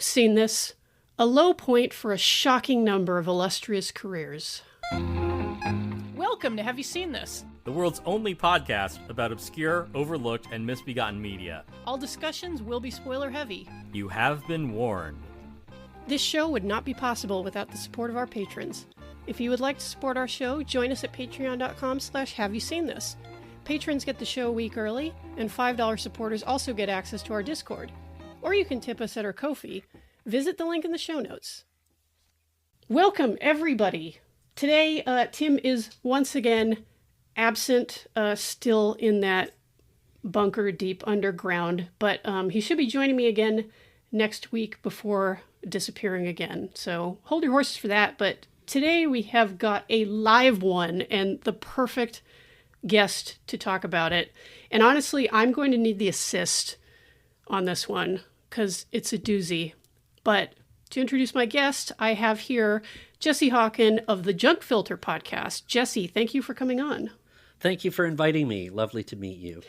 seen this? A low point for a shocking number of illustrious careers. Welcome to Have You Seen This? The world's only podcast about obscure, overlooked, and misbegotten media. All discussions will be spoiler heavy. You have been warned. This show would not be possible without the support of our patrons. If you would like to support our show, join us at patreon.com/haveyouseenthis. Patrons get the show a week early, and $5 supporters also get access to our Discord. Or you can tip us at our Ko-fi. Visit the link in the show notes. Welcome, everybody. Today, Tim is once again absent, still in that bunker deep underground, but he should be joining me again next week before disappearing again. So hold your horses for that. But today we have got a live one and the perfect guest to talk about it. And honestly, I'm going to need the assist on this one because it's a doozy. But to introduce my guest, I have here Jesse Hawken of the Junk Filter podcast. Jesse, thank you for coming on. Thank you for inviting me. Lovely to meet you.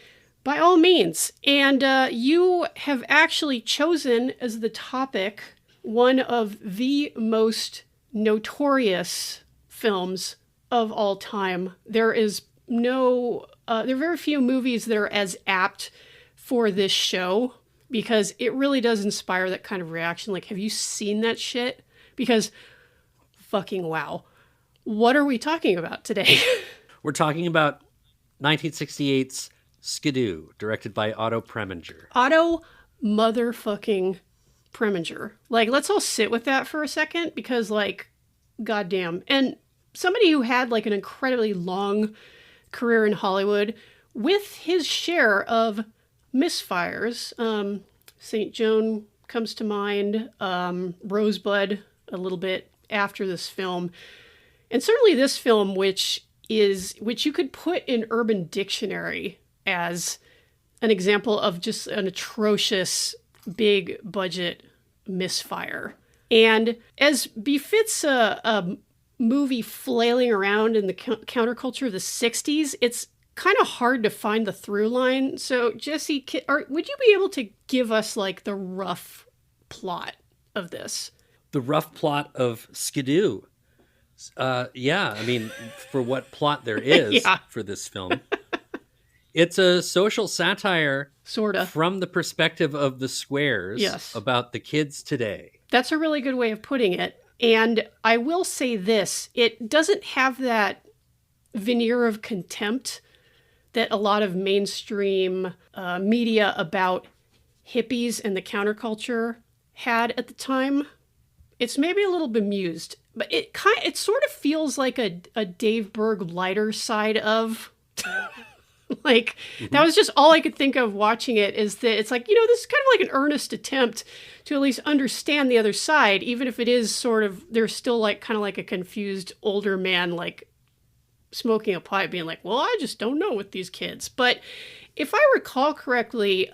By all means. And you have actually chosen as the topic one of the most notorious films of all time. There are very few movies that are as apt for this show because it really does inspire that kind of reaction. Like, have you seen that shit? Because fucking wow. What are we talking about today? We're talking about 1968's Skidoo, directed by Otto Preminger. Otto motherfucking Preminger. Like, let's all sit with that for a second because, like, goddamn. And somebody who had, like, an incredibly long career in Hollywood with his share of misfires. St. Joan comes to mind. Rosebud a little bit after this film. And certainly this film, which you could put in Urban Dictionary as an example of just an atrocious big budget misfire. And as befits a movie flailing around in the counterculture of the 60s, it's kind of hard to find the through line. So Jesse, would you be able to give us like the rough plot of this? The rough plot of Skidoo. Yeah, I mean, for what plot there is for this film. It's a social satire sort of from the perspective of the squares about the kids today. That's a really good way of putting it. And I will say this, it doesn't have that veneer of contempt that a lot of mainstream media about hippies and the counterculture had at the time. It's maybe a little bemused, but it sort of feels like a Dave Berg lighter side of like, that was just all I could think of watching it, is that it's like, this is kind of like an earnest attempt to at least understand the other side, even if it is sort of, there's still like kind of like a confused older man, like smoking a pipe being like, well, I just don't know with these kids. But if I recall correctly,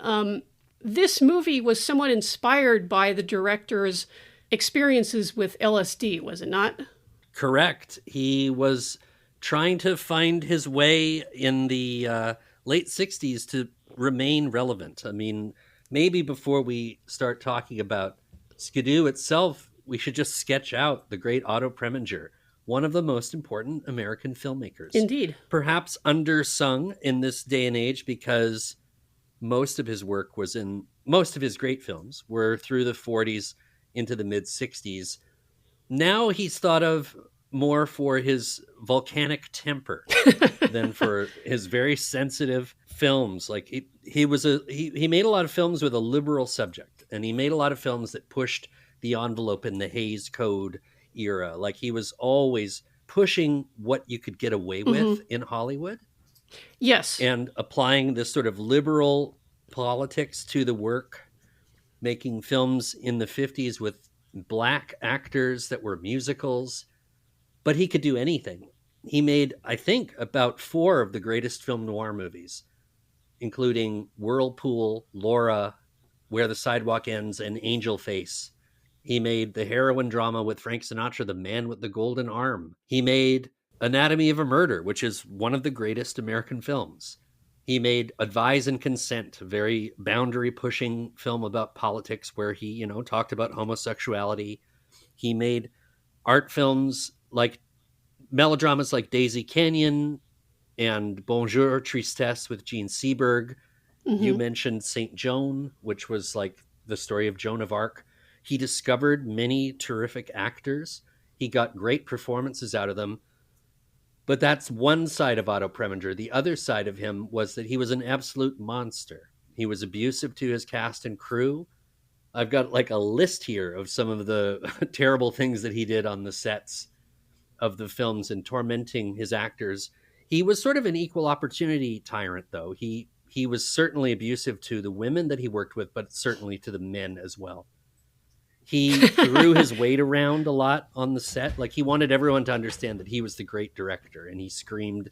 this movie was somewhat inspired by the director's experiences with LSD, was it not? Correct. He was trying to find his way in the late 60s to remain relevant. I mean, maybe before we start talking about Skidoo itself, we should just sketch out the great Otto Preminger, one of the most important American filmmakers. Indeed. Perhaps undersung in this day and age because most of his great films were through the 40s into the mid 60s. Now he's thought of more for his volcanic temper than for his very sensitive films. Like he made a lot of films with a liberal subject, and he made a lot of films that pushed the envelope in the Hays Code era. Like, he was always pushing what you could get away with in Hollywood. Yes. And applying this sort of liberal politics to the work, making films in the 50s with black actors that were musicals. But he could do anything. He made, I think, about 4 of the greatest film noir movies, including Whirlpool, Laura, Where the Sidewalk Ends, and Angel Face. He made the heroin drama with Frank Sinatra, The Man with the Golden Arm. He made Anatomy of a Murder, which is one of the greatest American films. He made Advise and Consent, a very boundary-pushing film about politics where he, talked about homosexuality. He made art films like melodramas like Daisy Canyon and Bonjour Tristesse with Gene Seberg. You mentioned Saint Joan, which was like the story of Joan of Arc. He discovered many terrific actors. He got great performances out of them. But that's one side of Otto Preminger. The other side of him was that he was an absolute monster. He was abusive to his cast and crew. I've got like a list here of some of the terrible things that he did on the sets of the films and tormenting his actors. He was sort of an equal opportunity tyrant, though. He was certainly abusive to the women that he worked with, but certainly to the men as well. He threw his weight around a lot on the set. Like, he wanted everyone to understand that he was the great director, and he screamed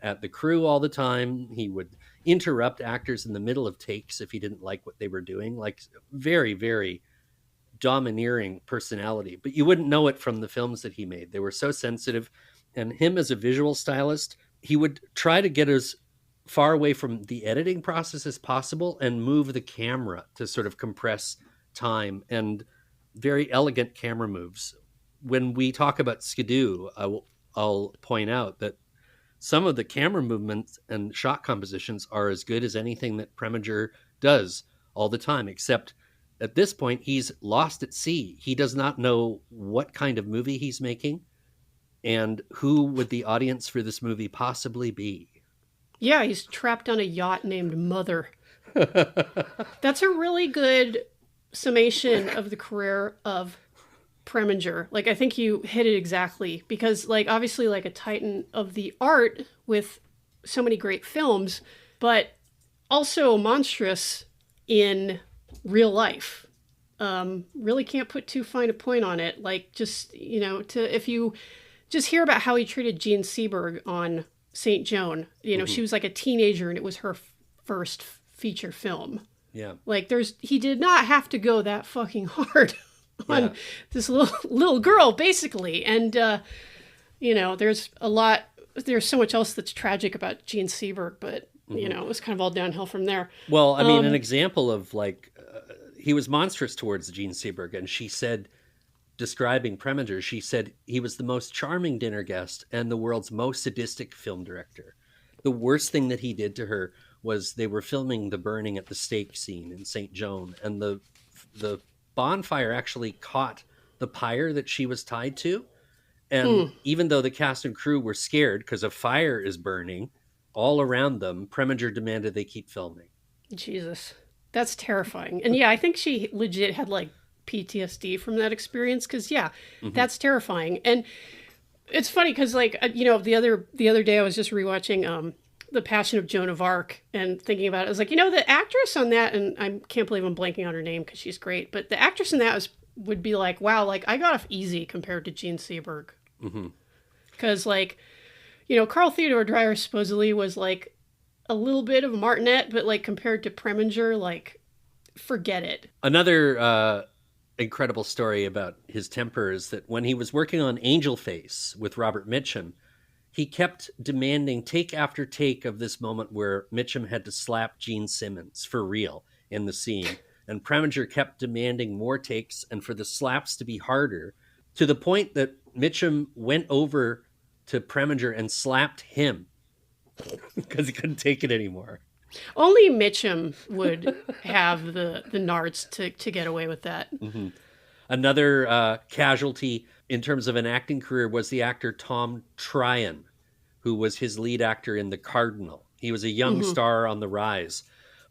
at the crew all the time. He would interrupt actors in the middle of takes if he didn't like what they were doing. Like, very, very domineering personality. But you wouldn't know it from the films that he made. They were so sensitive. And him as a visual stylist, he would try to get as far away from the editing process as possible and move the camera to sort of compress time, and very elegant camera moves. When we talk about Skidoo, I'll point out that some of the camera movements and shot compositions are as good as anything that Preminger does all the time, except at this point, he's lost at sea. He does not know what kind of movie he's making and who would the audience for this movie possibly be. Yeah, he's trapped on a yacht named Mother. That's a really good summation of the career of Preminger. Like, I think you hit it exactly, because like obviously like a titan of the art with so many great films, but also monstrous in real life. Really can't put too fine a point on it. Like, just, if you just hear about how he treated Gene Seberg on Saint Joan, she was like a teenager and it was her first feature film. Yeah. Like, he did not have to go that fucking hard on this little girl, basically. And, there's so much else that's tragic about Gene Seberg, but, it was kind of all downhill from there. Well, I mean, an example of like, he was monstrous towards Gene Seberg, and she said, describing Preminger, she said he was the most charming dinner guest and the world's most sadistic film director. The worst thing that he did to her was they were filming the burning at the stake scene in St. Joan, and the bonfire actually caught the pyre that she was tied to. And even though the cast and crew were scared because a fire is burning all around them, Preminger demanded they keep filming. Jesus, that's terrifying. And yeah, I think she legit had like PTSD from that experience, because that's terrifying. And it's funny because like the other day I was just rewatching The Passion of Joan of Arc and thinking about it. I was like, the actress on that, and I can't believe I'm blanking on her name because she's great, but the actress in that would be like, wow, like I got off easy compared to Gene Seberg, because like Carl Theodor Dreyer supposedly was like a little bit of a martinet, but like compared to Preminger, like forget it. Another incredible story about his temper is that when he was working on Angel Face with Robert Mitchum, he kept demanding take after take of this moment where Mitchum had to slap Gene Simmons for real in the scene. And Preminger kept demanding more takes and for the slaps to be harder, to the point that Mitchum went over to Preminger and slapped him because he couldn't take it anymore. Only Mitchum would have the nards to get away with that. Mm-hmm. Another casualty in terms of an acting career was the actor Tom Tryon, who was his lead actor in The Cardinal. He was a young star on the rise,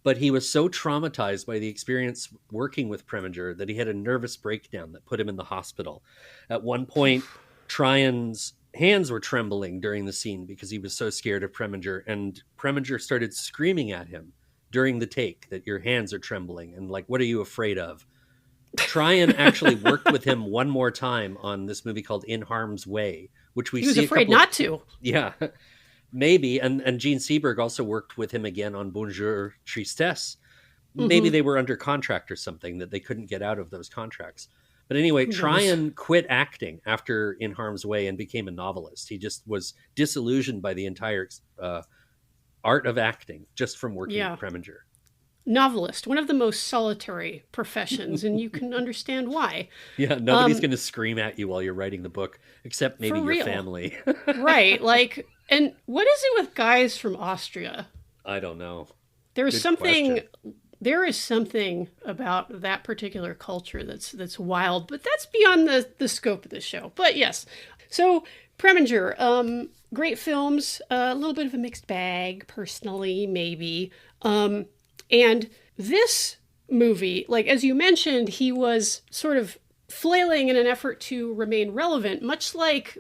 but he was so traumatized by the experience working with Preminger that he had a nervous breakdown that put him in the hospital. At one point, Tryon's hands were trembling during the scene because he was so scared of Preminger, and Preminger started screaming at him during the take that your hands are trembling and like, what are you afraid of? Tryon actually worked with him one more time on this movie called In Harm's Way, which he was afraid not to. Yeah, maybe. And Gene Seberg also worked with him again on Bonjour Tristesse. Maybe they were under contract or something that they couldn't get out of those contracts. But anyway, Tryon quit acting after In Harm's Way and became a novelist. He just was disillusioned by the entire art of acting just from working Yeah. at Preminger. Novelist, one of the most solitary professions, and you can understand why. Yeah, nobody's going to scream at you while you're writing the book, except maybe For your real. family. Right. Like, and what is it with guys from Austria? I don't know. There's Good something question. there is something about that particular culture that's wild, but that's beyond the scope of the show. But yes. So Preminger, great films, a little bit of a mixed bag, personally, maybe. And this movie, like as you mentioned, he was sort of flailing in an effort to remain relevant, much like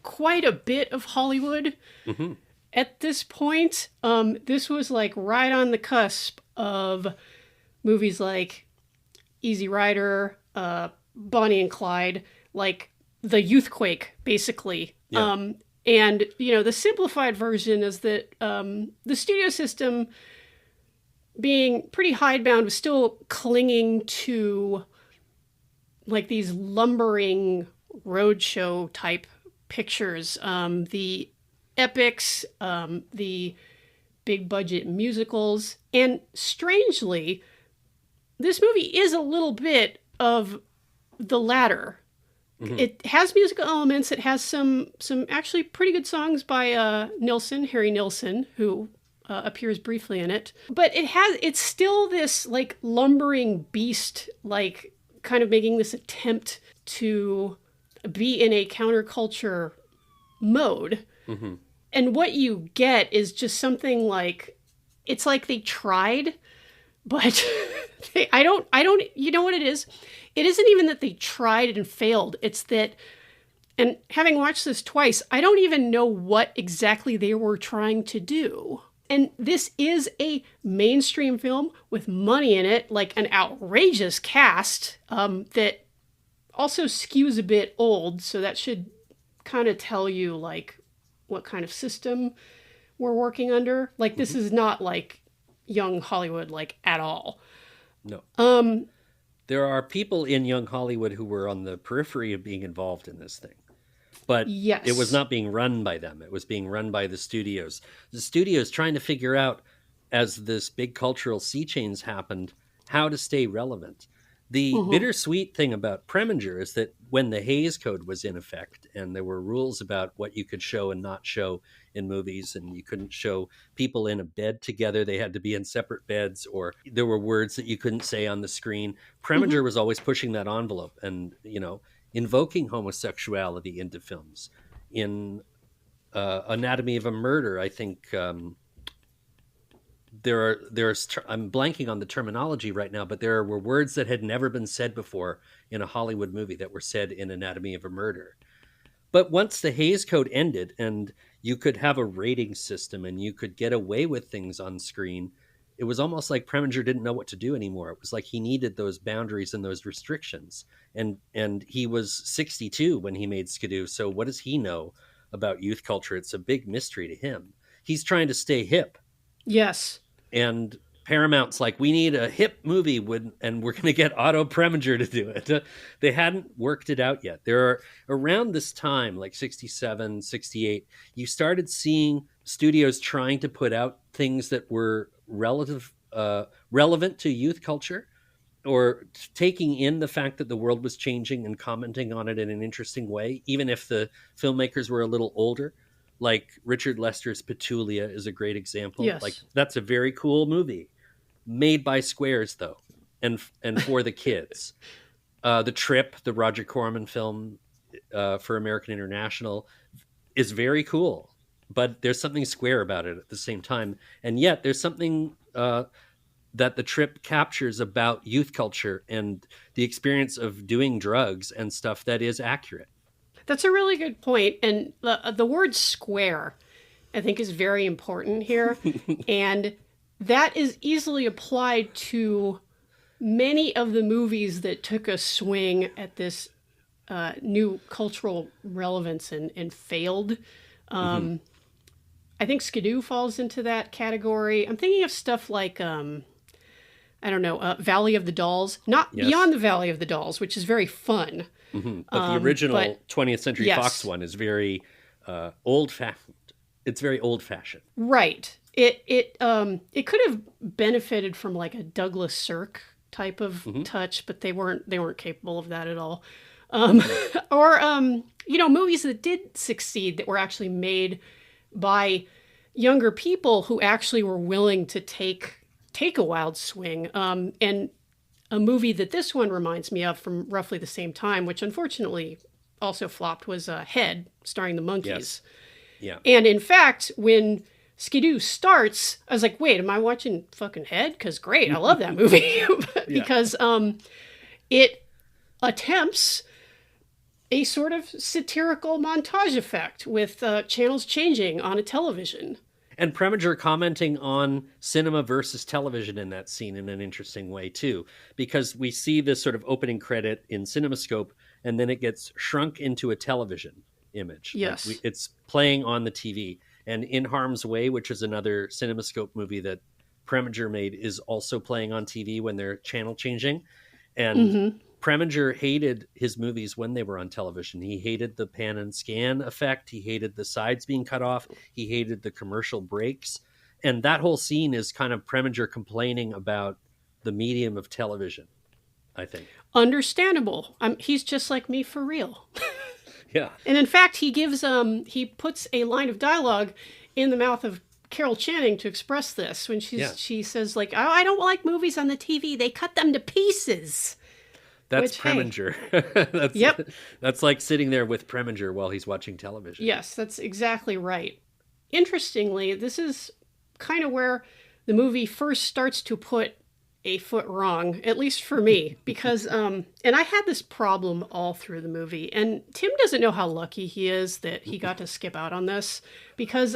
quite a bit of Hollywood at this point. This was like right on the cusp of movies like Easy Rider, Bonnie and Clyde, like the Youthquake, basically. Yeah. And, the simplified version is that the studio system, being pretty hidebound, was still clinging to like these lumbering roadshow type pictures. The epics, the big budget musicals. And strangely, this movie is a little bit of the latter. It has musical elements. It has some actually pretty good songs by Harry Nilsson, who appears briefly in it. But it's still this like lumbering beast, like kind of making this attempt to be in a counterculture mode. And what you get is just something like, it's like they tried, but I don't, you know what it is? It isn't even that they tried and failed. It's that, and having watched this twice, I don't even know what exactly they were trying to do. And this is a mainstream film with money in it, like an outrageous cast that also skews a bit old. So that should kind of tell you like what kind of system we're working under. Like this is not like young Hollywood, like at all. No. There are people in young Hollywood who were on the periphery of being involved in this thing. But Yes. it was not being run by them. It was being run by the studios. The studios trying to figure out, as this big cultural sea change happened, how to stay relevant. The bittersweet thing about Preminger is that when the Hays Code was in effect and there were rules about what you could show and not show in movies, and you couldn't show people in a bed together, they had to be in separate beds, or there were words that you couldn't say on the screen. Preminger was always pushing that envelope and, invoking homosexuality into films. In Anatomy of a Murder, I think I'm blanking on the terminology right now, but there were words that had never been said before in a Hollywood movie that were said in Anatomy of a Murder. But once the Hays Code ended and you could have a rating system and you could get away with things on screen, it was almost like Preminger didn't know what to do anymore. It was like he needed those boundaries and those restrictions. And he was 62 when he made Skidoo. So what does he know about youth culture? It's a big mystery to him. He's trying to stay hip. Yes. And Paramount's like, we need a hip movie, and we're going to get Otto Preminger to do it. They hadn't worked it out yet. There are, around this time, like 67, 68, you started seeing studios trying to put out things that were relevant to youth culture, or taking in the fact that the world was changing and commenting on it in an interesting way, even if the filmmakers were a little older. Like Richard Lester's Petulia is a great example. Yes. Like that's a very cool movie, made by squares though, and for the kids. The Trip, the Roger Corman film for American International, is very cool, but there's something square about it at the same time, and yet there's something that The Trip captures about youth culture and the experience of doing drugs and stuff that is accurate. That's a really good point. And the word square, I think, is very important here. And that is easily applied to many of the movies that took a swing at this new cultural relevance and failed. I think Skidoo falls into that category. I'm thinking of stuff like, Valley of the Dolls. Not Yes. Beyond the Valley of the Dolls, which is very fun. But the original but 20th Century yes. Fox one is very old-fashioned. It's very old-fashioned. Right. It could have benefited from like a Douglas Sirk type of touch, but they weren't capable of that at all. Or movies that did succeed that were actually made by younger people who actually were willing to take a wild swing. And a movie that this one reminds me of from roughly the same time, which unfortunately also flopped, was Head, starring the Monkees. Yes. Yeah. And in fact, when Skidoo starts, I was like, wait, am I watching fucking Head? Because great, I love that movie. Because it attempts a sort of satirical montage effect with channels changing on a television. And Preminger commenting on cinema versus television in that scene in an interesting way, too, because we see this sort of opening credit in CinemaScope, and then it gets shrunk into a television image. Yes. Like it's playing on the TV. And In Harm's Way, which is another CinemaScope movie that Preminger made, is also playing on TV when they're channel changing. And Preminger hated his movies when they were on television. He hated the pan and scan effect. He hated the sides being cut off. He hated the commercial breaks. And that whole scene is kind of Preminger complaining about the medium of television, I think. Understandable. He's just like me for real. Yeah. And in fact, he puts a line of dialogue in the mouth of Carol Channing to express this when she says, like, I don't like movies on the TV. They cut them to pieces. That's Preminger. That's like sitting there with Preminger while he's watching television. Yes, that's exactly right. Interestingly, this is kind of where the movie first starts to put a foot wrong, at least for me, because, and I had this problem all through the movie, and Tim doesn't know how lucky he is that he got to skip out on this, because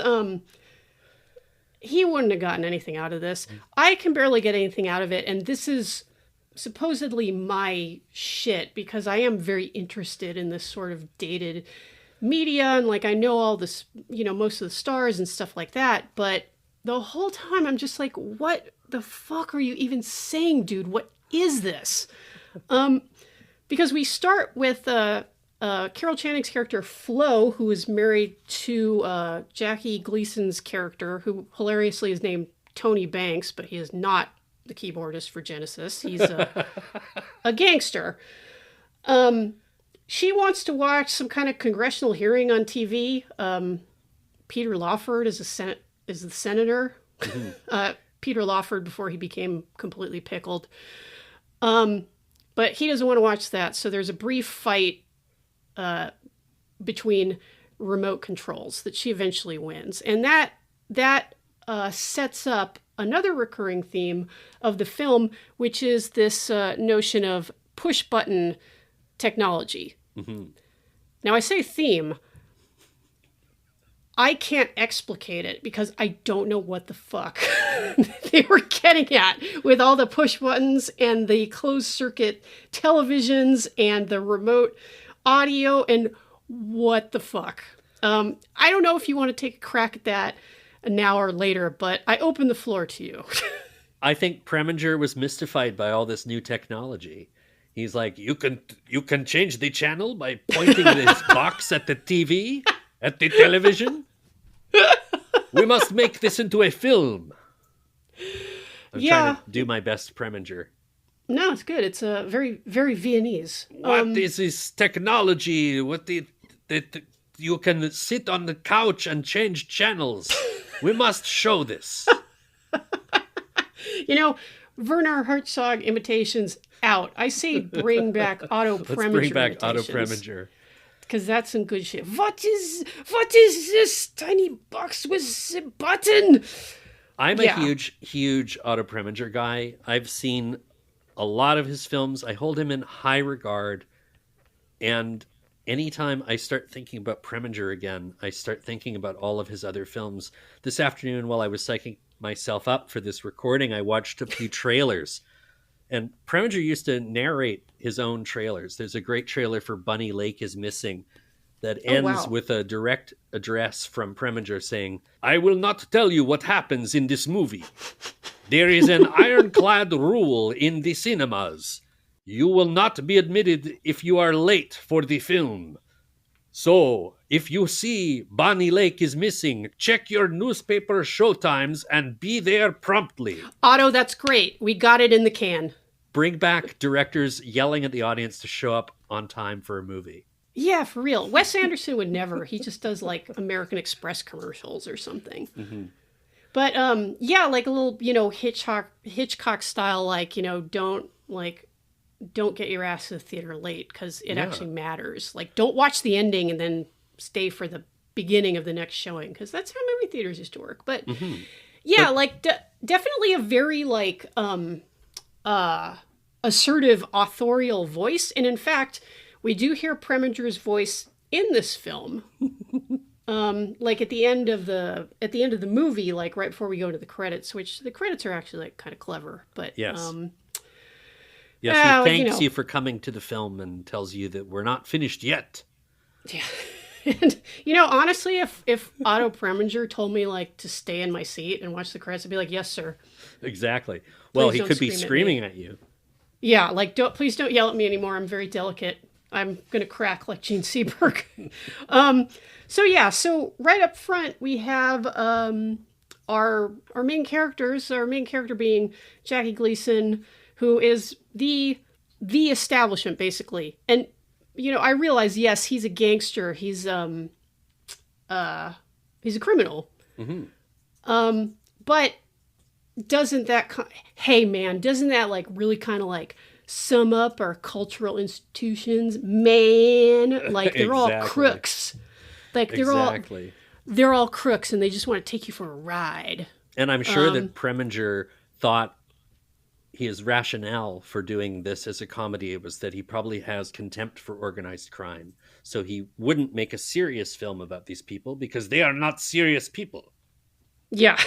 he wouldn't have gotten anything out of this. I can barely get anything out of it, and this is supposedly my shit, because I am very interested in this sort of dated media, and like I know all this, most of the stars and stuff like that, but the whole time I'm just like, what the fuck are you even saying, dude? What is this? Because we start with Carol Channing's character Flo, who is married to Jackie Gleason's character, who hilariously is named Tony Banks, but he is not the keyboardist for Genesis. He's a gangster. She wants to watch some kind of congressional hearing on TV. Peter Lawford is the senator. Peter Lawford before he became completely pickled. But he doesn't want to watch that. So there's a brief fight between remote controls that she eventually wins. And that sets up another recurring theme of the film, which is this notion of push button technology. Now I say theme. I can't explicate it because I don't know what the fuck they were getting at with all the push buttons and the closed circuit televisions and the remote audio and what the fuck. I don't know if you want to take a crack at that now or later, but I open the floor to you. I think Preminger was mystified by all this new technology. He's like, you can change the channel by pointing this box at the TV, at the television. We must make this into a film. I'm trying to do my best Preminger. No, it's good. It's very, very Viennese. What is this technology? You can sit on the couch and change channels. We must show this. Werner Herzog imitations out. I say bring back Otto Preminger. Let's bring back imitations. Otto Preminger. Because that's some good shit. What is this tiny box with a button? I'm a huge Otto Preminger guy. I've seen a lot of his films. I hold him in high regard. And anytime I start thinking about Preminger again, I start thinking about all of his other films. This afternoon, while I was psyching myself up for this recording, I watched a few trailers. And Preminger used to narrate his own trailers. There's a great trailer for Bunny Lake is Missing that ends with a direct address from Preminger saying, I will not tell you what happens in this movie. There is an ironclad rule in the cinemas. You will not be admitted if you are late for the film. So, if you see Bonnie Lake is missing, check your newspaper showtimes and be there promptly. Otto, that's great. We got it in the can. Bring back directors yelling at the audience to show up on time for a movie. Yeah, for real. Wes Anderson would never. He just does like American Express commercials or something. Mm-hmm. But yeah, like a little, Hitchcock style, like, don't get your ass to the theater late because it actually matters. Like, don't watch the ending and then stay for the beginning of the next showing because that's how movie theaters used to work. But definitely a very like assertive authorial voice, and in fact, we do hear Preminger's voice in this film. Like at the end of the movie, like right before we go to the credits, which the credits are actually like kind of clever, but yes. Yes, he thanks you for coming to the film and tells you that we're not finished yet. Yeah. And, honestly, if Otto Preminger told me, like, to stay in my seat and watch the credits, I'd be like, yes, sir. Exactly. Well, he could be screaming at you. Yeah, like, please don't yell at me anymore. I'm very delicate. I'm going to crack like Gene Seberg. So right up front, we have our main characters, our main character being Jackie Gleason, who is the establishment, basically. And, I realize, yes, he's a gangster. He's a criminal. Mm-hmm. But doesn't that like really kind of like sum up our cultural institutions, man? Like they're all crooks. Like they're all crooks, and they just want to take you for a ride. And I'm sure that Preminger thought his rationale for doing this as a comedy was that he probably has contempt for organized crime. So he wouldn't make a serious film about these people because they are not serious people. Yeah.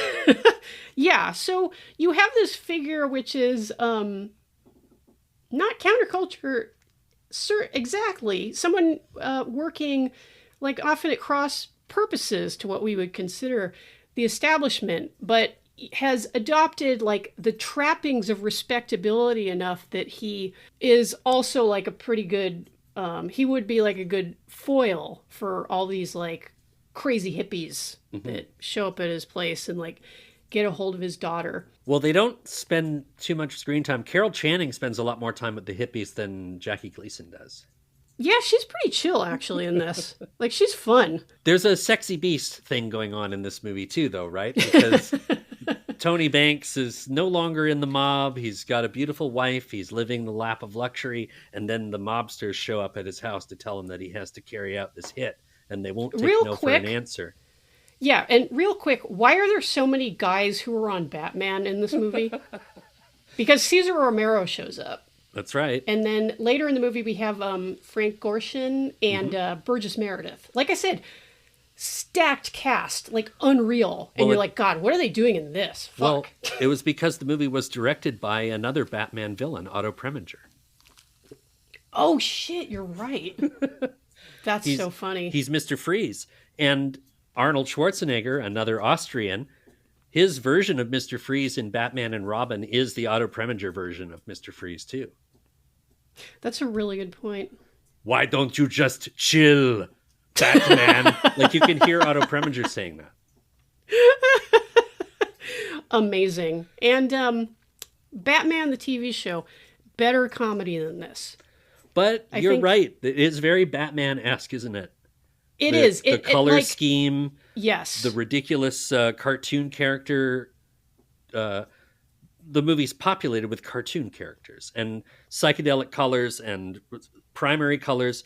Yeah. So you have this figure which is not counterculture, exactly. Someone working like often at cross purposes to what we would consider the establishment, but has adopted like the trappings of respectability enough that he is also like a pretty good, he would be like a good foil for all these like crazy hippies that show up at his place and like get a hold of his daughter. Well, they don't spend too much screen time. Carol Channing spends a lot more time with the hippies than Jackie Gleason does. Yeah, she's pretty chill, actually, in this. Like, she's fun. There's a sexy beast thing going on in this movie, too, though, right? Because Tony Banks is no longer in the mob. He's got a beautiful wife. He's living the lap of luxury. And then the mobsters show up at his house to tell him that he has to carry out this hit. And they won't take no for an answer. Yeah, and real quick, why are there so many guys who are on Batman in this movie? Because Cesar Romero shows up. That's right. And then later in the movie, we have Frank Gorshin and Burgess Meredith. Like I said, stacked cast, like unreal. And you're like, God, what are they doing in this? Fuck. Well, it was because the movie was directed by another Batman villain, Otto Preminger. Oh, shit, you're right. That's so funny. He's Mr. Freeze. And Arnold Schwarzenegger, another Austrian, his version of Mr. Freeze in Batman and Robin is the Otto Preminger version of Mr. Freeze, too. That's a really good point. Why don't you just chill, Batman? Like, you can hear Otto Preminger saying that. Amazing. And Batman, the TV show, better comedy than this. But you're right. It is very Batman-esque, isn't it? It is. The color scheme. Yes. The ridiculous cartoon character. The movie's populated with cartoon characters and psychedelic colors and primary colors.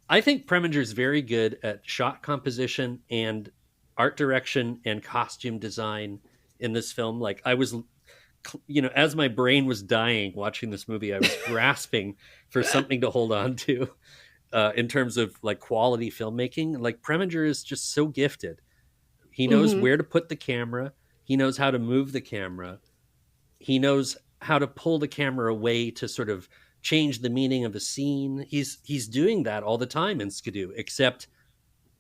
I think Preminger's very good at shot composition and art direction and costume design in this film. Like, I was, as my brain was dying watching this movie, I was grasping for something to hold on to in terms of like quality filmmaking. Like, Preminger is just so gifted. He knows where to put the camera. He knows how to move the camera. He knows how to pull the camera away to sort of change the meaning of a scene. He's doing that all the time in Skidoo, except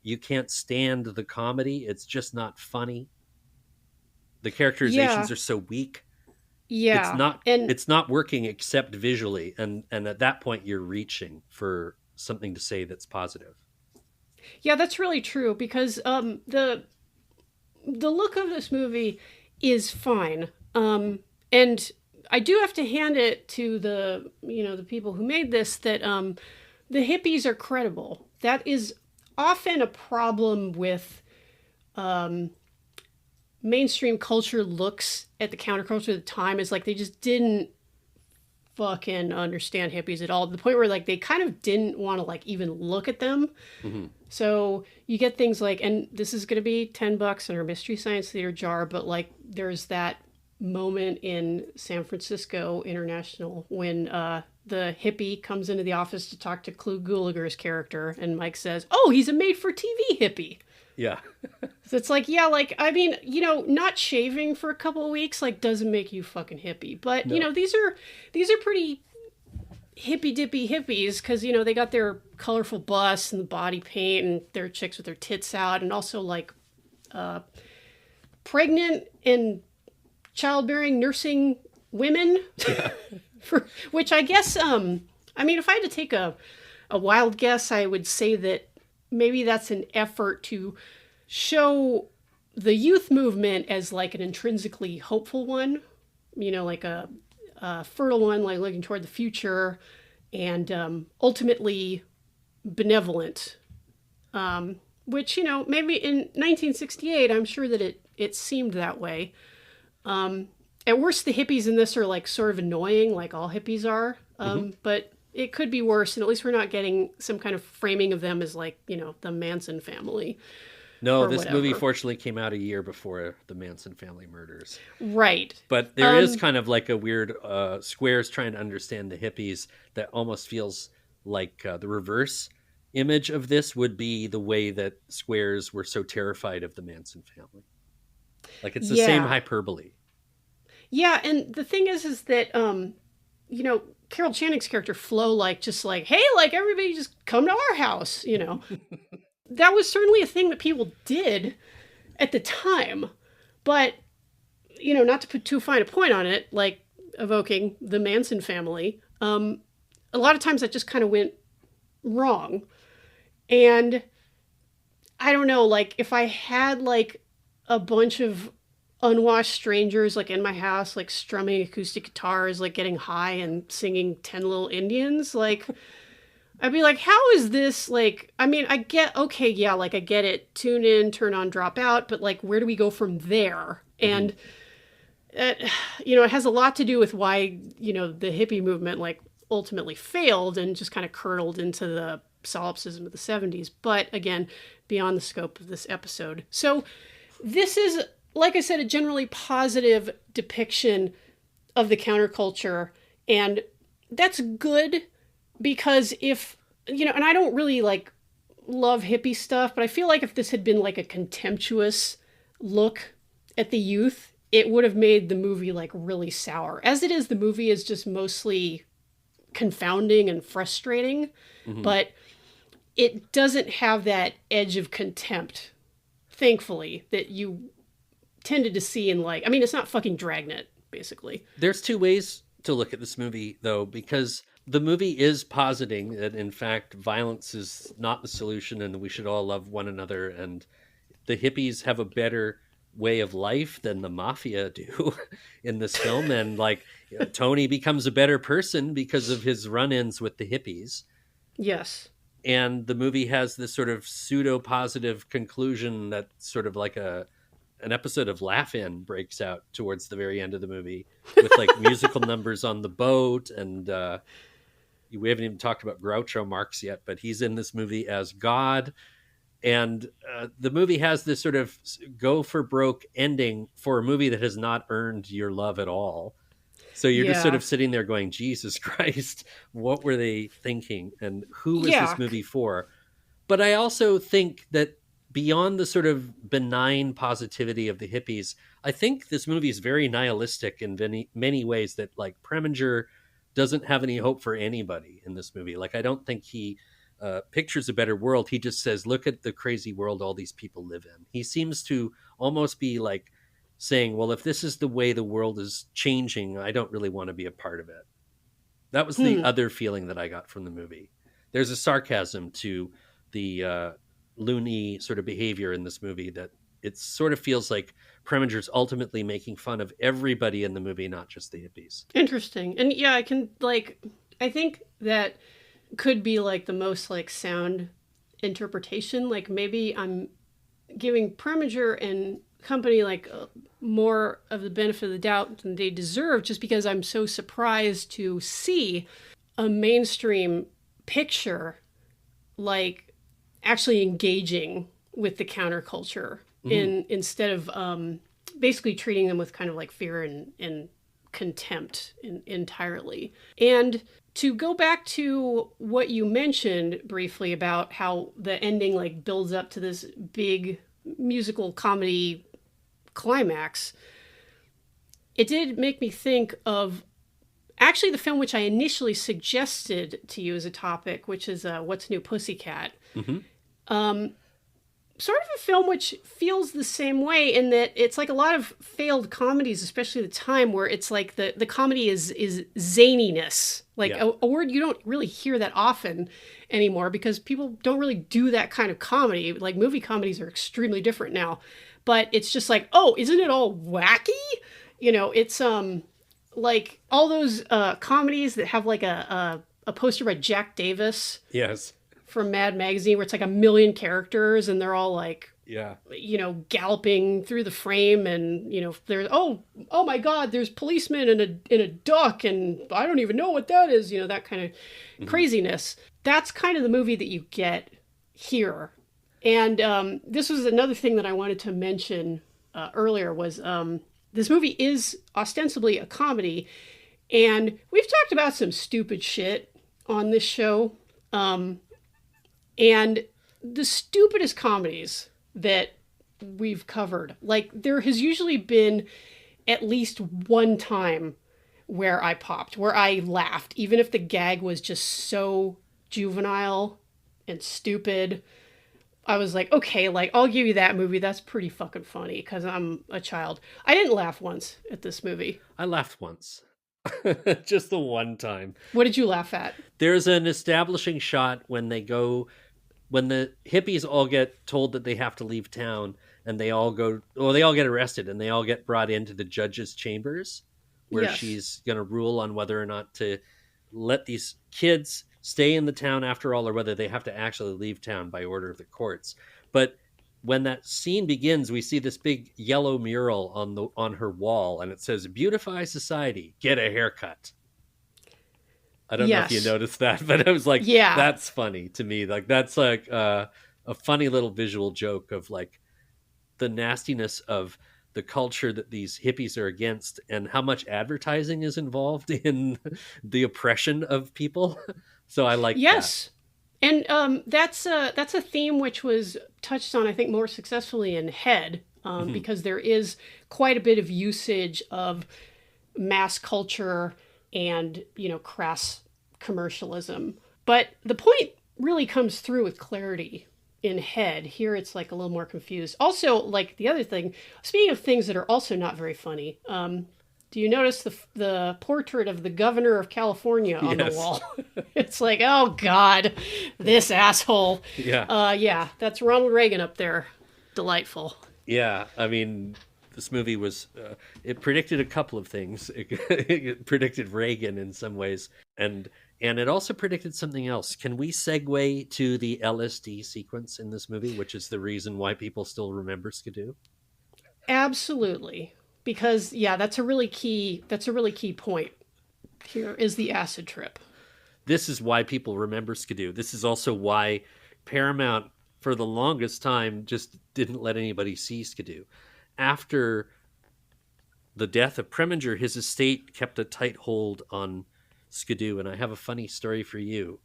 you can't stand the comedy. It's just not funny. The characterizations are so weak. Yeah. It's not working except visually. And at that point you're reaching for something to say that's positive. Yeah, that's really true because the look of this movie is fine. And I do have to hand it to the people who made this that the hippies are credible. That is often a problem with mainstream culture looks at the counterculture at the time, is like they just didn't fucking understand hippies at all, to the point where like they kind of didn't want to like even look at them. Mm-hmm. So you get things like, and this is going to be $10 in our Mystery Science Theater jar, but like there's that moment in San Francisco International when the hippie comes into the office to talk to Clu Gulager's character, and Mike says, "Oh, he's a made-for-TV hippie." Yeah. So it's like, yeah, like, I mean, not shaving for a couple of weeks, like, doesn't make you fucking hippie. But, No. these are pretty hippy-dippy hippies, because, they got their colorful busts and the body paint, and their chicks with their tits out, and also, like, pregnant and childbearing nursing women. Yeah. Which I guess, I mean, if I had to take a wild guess, I would say that maybe that's an effort to show the youth movement as like an intrinsically hopeful one, like a fertile one, like looking toward the future, and ultimately benevolent. Which, maybe in 1968, I'm sure that it seemed that way. At worst, the hippies in this are like sort of annoying, like all hippies are. But it could be worse, and at least we're not getting some kind of framing of them as like, the Manson family. No, this whatever. movie fortunately came out a year before the Manson family murders. Right. But there is kind of like a weird Squares trying to understand the hippies that almost feels like the reverse image of this would be the way that Squares were so terrified of the Manson family. Like it's the same hyperbole. Yeah, and the thing is that, Carol Channing's character Flo, like, just like, hey, like, everybody just come to our house, That was certainly a thing that people did at the time. But, not to put too fine a point on it, like evoking the Manson family, a lot of times that just kind of went wrong. And I don't know, like, if I had, like, a bunch of unwashed strangers, like, in my house, like, strumming acoustic guitars, like, getting high and singing 10 Little Indians, like, I'd be like, how is this, like, I mean, I get it, tune in, turn on, drop out, but, like, where do we go from there? And, it has a lot to do with why, the hippie movement, like, ultimately failed and just kind of curdled into the solipsism of the 70s. But, again, beyond the scope of this episode. So, this is, like I said, a generally positive depiction of the counterculture, and that's good. Because if, and I don't really, like, love hippie stuff, but I feel like if this had been, like, a contemptuous look at the youth, it would have made the movie, like, really sour. As it is, the movie is just mostly confounding and frustrating, but it doesn't have that edge of contempt, thankfully, that you tended to see in, like, I mean, it's not fucking Dragnet, basically. There's two ways to look at this movie, though, because the movie is positing that, in fact, violence is not the solution and we should all love one another. And the hippies have a better way of life than the mafia do in this film. And, like, Tony becomes a better person because of his run-ins with the hippies. Yes. And the movie has this sort of pseudo-positive conclusion that sort of like an episode of Laugh-In breaks out towards the very end of the movie with, like, musical numbers on the boat. And we haven't even talked about Groucho Marx yet, but he's in this movie as God. And the movie has this sort of go for broke ending for a movie that has not earned your love at all. So you're just sort of sitting there going, Jesus Christ, what were they thinking? And who was this movie for? But I also think that beyond the sort of benign positivity of the hippies, I think this movie is very nihilistic in many ways, that, like, Preminger doesn't have any hope for anybody in this movie. Like, I don't think he pictures a better world. He just says, look at the crazy world all these people live in. He seems to almost be like saying, well, if this is the way the world is changing, I don't really want to be a part of it. That was the other feeling that I got from the movie. There's a sarcasm to the loony sort of behavior in this movie that it sort of feels like Preminger's ultimately making fun of everybody in the movie, not just the hippies. Interesting. And yeah, I think that could be like the most like sound interpretation. Like maybe I'm giving Preminger and company like more of the benefit of the doubt than they deserve, just because I'm so surprised to see a mainstream picture like actually engaging with the counterculture instead of basically treating them with kind of like fear and contempt entirely. And to go back to what you mentioned briefly about how the ending like builds up to this big musical comedy climax, it did make me think of actually the film which I initially suggested to you as a topic, which is What's New Pussycat. Sort of a film which feels the same way in that it's like a lot of failed comedies, especially at the time, where it's like the comedy is zaniness. Like a word you don't really hear that often anymore because people don't really do that kind of comedy. Like movie comedies are extremely different now. But it's just like, oh, isn't it all wacky? You know, it's like all those comedies that have like a poster by Jack Davis. Yes. From Mad Magazine, where it's like a million characters and they're all like, you know, galloping through the frame, and you know, there's oh my God, there's policemen and a duck, and I don't even know what that is. You know, that kind of craziness. That's kind of the movie that you get here. And this was another thing that I wanted to mention earlier was this movie is ostensibly a comedy, and we've talked about some stupid shit on this show. And the stupidest comedies that we've covered, like there has usually been at least one time where I popped, where I laughed, even if the gag was just so juvenile and stupid. I was like, okay, like I'll give you that movie. That's pretty fucking funny because I'm a child. I didn't laugh once at this movie. I laughed once. Just the one time. What did you laugh at? There's an establishing shot when the hippies all get told that they have to leave town, and they all get arrested, and they all get brought into the judge's chambers where she's going to rule on whether or not to let these kids stay in the town after all, or whether they have to actually leave town by order of the courts. But when that scene begins, we see this big yellow mural on her wall, and it says, "Beautify society, get a haircut." I don't know if you noticed that, but I was like, that's funny to me. Like, that's like a funny little visual joke of like the nastiness of the culture that these hippies are against and how much advertising is involved in the oppression of people. So I like that. And that's a theme which was touched on, I think, more successfully in Head, because there is quite a bit of usage of mass culture and, you know, crass commercialism. But the point really comes through with clarity in Head. Here it's like a little more confused. Also, like the other thing, speaking of things that are also not very funny, do you notice the portrait of the governor of California on the wall? It's like, oh God, this asshole. Yeah, that's Ronald Reagan up there. Delightful. Yeah, I mean, this movie was, it predicted a couple of things. It predicted Reagan in some ways, and it also predicted something else. Can we segue to the LSD sequence in this movie, which is the reason why people still remember Skidoo? Absolutely. Because that's a really key point. Here is the acid trip. This is why people remember Skidoo. This is also why Paramount, for the longest time, just didn't let anybody see Skidoo. After the death of Preminger, his estate kept a tight hold on Skidoo, and I have a funny story for you.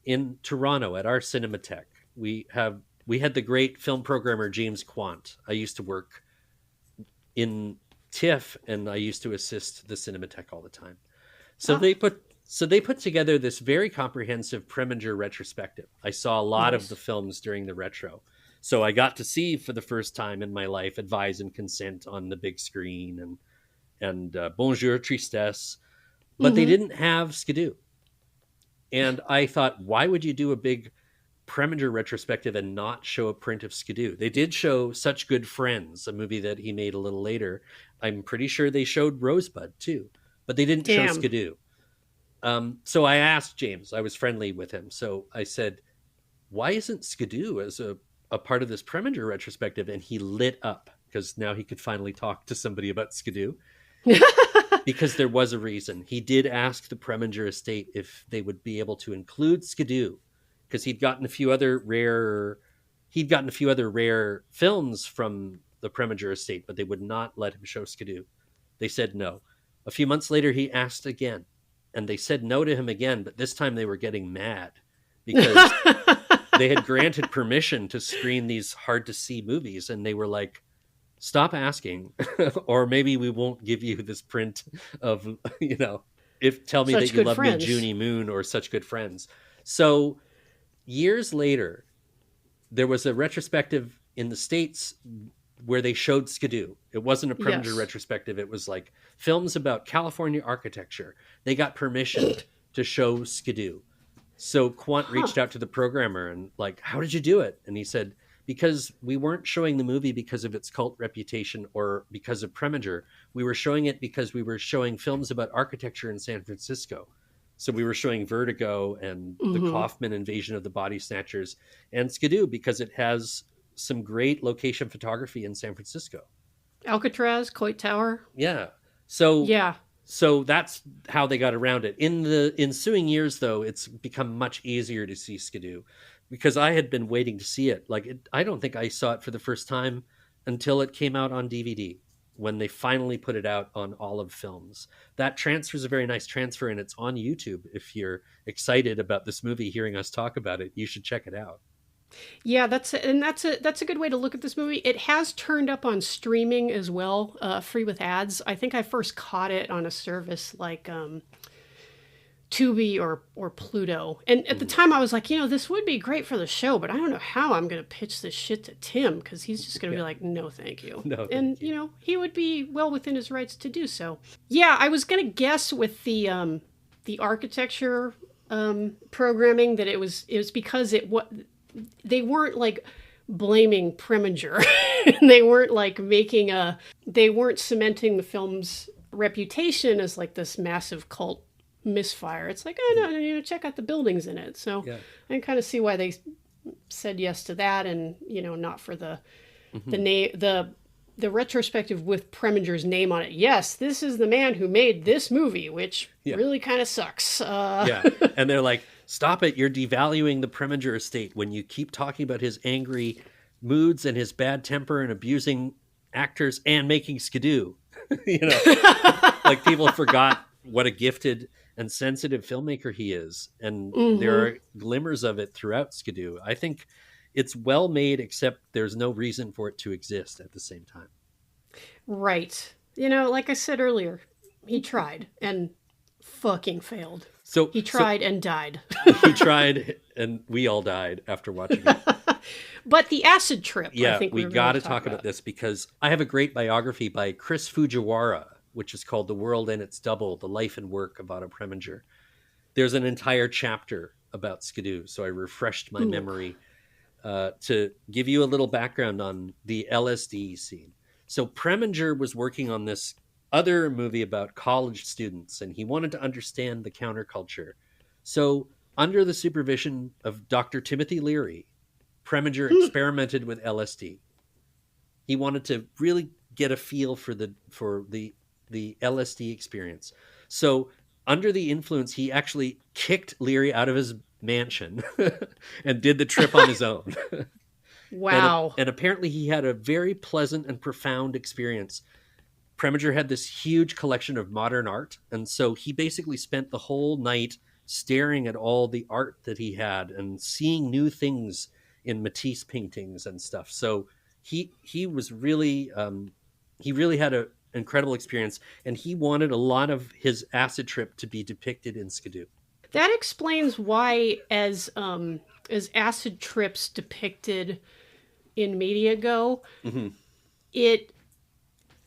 In Toronto, at our Cinematheque, we had the great film programmer James Quant. I used to work in TIFF, and I used to assist the Cinematheque all the time. So they put together this very comprehensive Preminger retrospective. I saw a lot of the films during the retro. So I got to see for the first time in my life Advise and Consent on the big screen and Bonjour Tristesse, but they didn't have Skidoo. And I thought, why would you do a big Preminger retrospective and not show a print of Skidoo. They did show Such Good Friends, a movie that he made a little later. I'm pretty sure they showed Rosebud too, but they didn't show Skidoo. So I asked James, I was friendly with him. So I said, why isn't Skidoo as a part of this Preminger retrospective? And he lit up because now he could finally talk to somebody about Skidoo. Because there was a reason. He did ask the Preminger estate if they would be able to include Skidoo, because he'd gotten a few other rare films from the Preminger estate, but they would not let him show Skidoo. They said no. A few months later, he asked again, and they said no to him again, but this time they were getting mad because they had granted permission to screen these hard-to-see movies, and they were like, stop asking, or maybe we won't give you this print of, tell me that you love me, Junie Moon, or Such Good Friends. So years later, there was a retrospective in the States where they showed Skidoo. It wasn't a Preminger retrospective. It was like films about California architecture. They got permission to show Skidoo. So Quant reached out to the programmer and like, how did you do it? And he said, because we weren't showing the movie because of its cult reputation or because of Preminger. We were showing it because we were showing films about architecture in San Francisco. So we were showing Vertigo and the Kaufman Invasion of the Body Snatchers and Skidoo because it has some great location photography in San Francisco. Alcatraz, Coit Tower. Yeah. So that's how they got around it. In the ensuing years, though, it's become much easier to see Skidoo because I had been waiting to see it. I don't think I saw it for the first time until it came out on DVD when they finally put it out on Olive Films. That transfer is a very nice transfer, and it's on YouTube. If you're excited about this movie, hearing us talk about it, you should check it out. Yeah, that's a good way to look at this movie. It has turned up on streaming as well, free with ads. I think I first caught it on a service like Tubi or Pluto. And at the time I was like, this would be great for the show, but I don't know how I'm going to pitch this shit to Tim because he's just going to be like, no, thank you. No, and, he would be well within his rights to do so. Yeah, I was going to guess with the architecture programming that it was because they weren't like blaming Preminger. They weren't like they weren't cementing the film's reputation as like this massive cult misfire. It's like, oh no, check out the buildings in it. So I can kind of see why they said yes to that, and not for the retrospective with Preminger's name on it. Yes, this is the man who made this movie, which really kind of sucks. And they're like, stop it! You're devaluing the Preminger estate when you keep talking about his angry moods and his bad temper and abusing actors and making Skidoo. Like people forgot what a gifted and sensitive filmmaker he is. And there are glimmers of it throughout Skidoo. I think it's well made, except there's no reason for it to exist at the same time. Right. Like I said earlier, he tried and fucking failed. So he tried and died. He tried and we all died after watching it. But the acid trip, I think we got to talk about this because I have a great biography by Chris Fujiwara, which is called The World and Its Double, The Life and Work of Otto Preminger. There's an entire chapter about Skidoo, so I refreshed my memory to give you a little background on the LSD scene. So Preminger was working on this other movie about college students, and he wanted to understand the counterculture. So under the supervision of Dr. Timothy Leary, Preminger experimented with LSD. He wanted to really get a feel for the LSD experience. So under the influence, he actually kicked Leary out of his mansion and did the trip on his own. Wow. And apparently he had a very pleasant and profound experience. Preminger had this huge collection of modern art. And so he basically spent the whole night staring at all the art that he had and seeing new things in Matisse paintings and stuff. So he was really, he really had an incredible experience, and he wanted a lot of his acid trip to be depicted in Skidoo. That explains why, as acid trips depicted in media go, it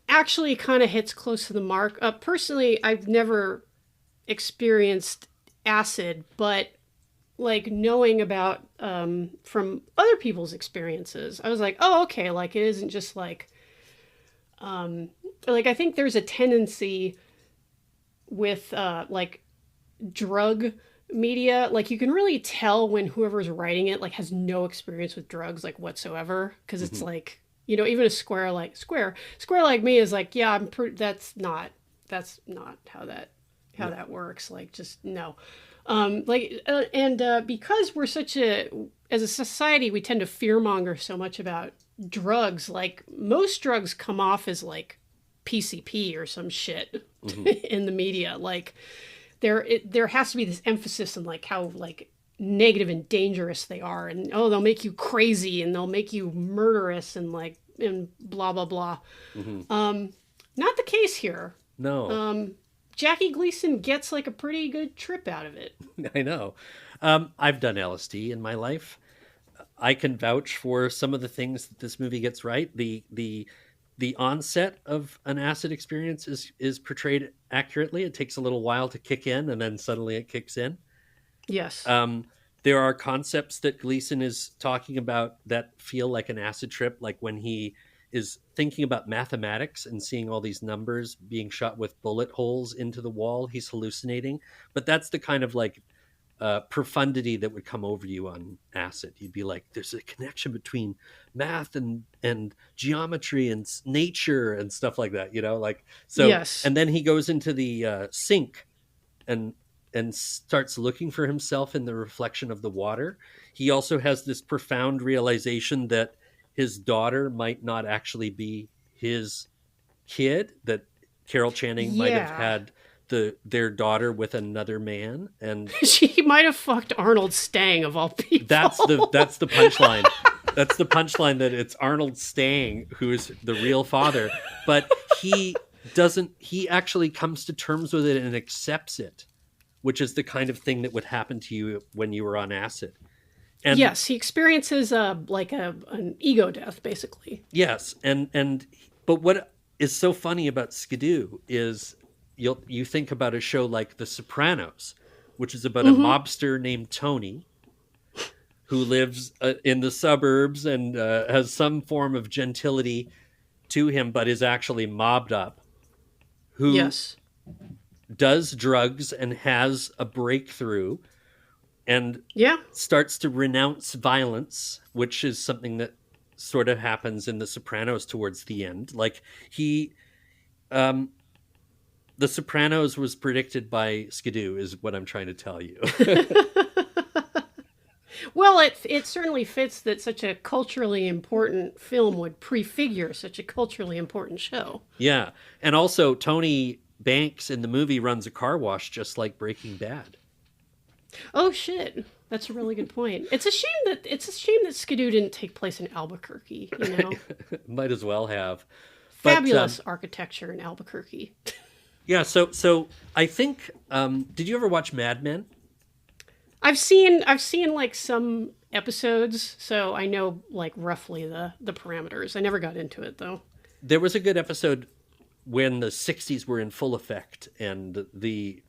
actually kind of hits close to the mark. Personally, I've never experienced acid, but like knowing about from other people's experiences, I was like, oh, okay, like it isn't just like I think there's a tendency with like drug media, like you can really tell when whoever's writing it like has no experience with drugs like whatsoever, because it's like, you know, even a square like me is like, yeah, that's not how that works, like just no. Because we're as a society, we tend to fearmonger so much about drugs. Like most drugs come off as like PCP or some shit in the media. Like there has to be this emphasis on like how like negative and dangerous they are, and oh, they'll make you crazy and they'll make you murderous and like and blah blah blah. Not the case here. No. Jackie Gleason gets like a pretty good trip out of it. I know. I've done LSD in my life. I can vouch for some of the things that this movie gets right. The onset of an acid experience is portrayed accurately. It takes a little while to kick in, and then suddenly it kicks in. Yes. There are concepts that Gleason is talking about that feel like an acid trip, like when he is thinking about mathematics and seeing all these numbers being shot with bullet holes into the wall. He's hallucinating, but that's the kind of like profundity that would come over you on acid. You'd be like, there's a connection between math and geometry and nature and stuff like that, you know, like, so, yes. And then he goes into the sink and starts looking for himself in the reflection of the water. He also has this profound realization that his daughter might not actually be his kid, that Carol Channing might have had their daughter with another man, and she might have fucked Arnold Stang of all people. That's the punchline. That's the punchline, that it's Arnold Stang who is the real father, but he actually comes to terms with it and accepts it, which is the kind of thing that would happen to you when you were on acid. And yes, he experiences like an ego death, basically. Yes, but what is so funny about Skidoo is you think about a show like The Sopranos, which is about a mobster named Tony who lives in the suburbs and has some form of gentility to him, but is actually mobbed up, who does drugs and has a breakthrough and starts to renounce violence, which is something that sort of happens in The Sopranos towards the end. Like The Sopranos was predicted by Skidoo, is what I'm trying to tell you. Well, it certainly fits that such a culturally important film would prefigure such a culturally important show. Yeah, and also Tony Banks in the movie runs a car wash just like Breaking Bad. Oh shit, that's a really good point. It's a shame that Skidoo didn't take place in Albuquerque. You know, might as well have. Fabulous architecture in Albuquerque. Yeah, so I think. Did you ever watch Mad Men? I've seen like some episodes, so I know like roughly the parameters. I never got into it though. There was a good episode when the 60s were in full effect, and the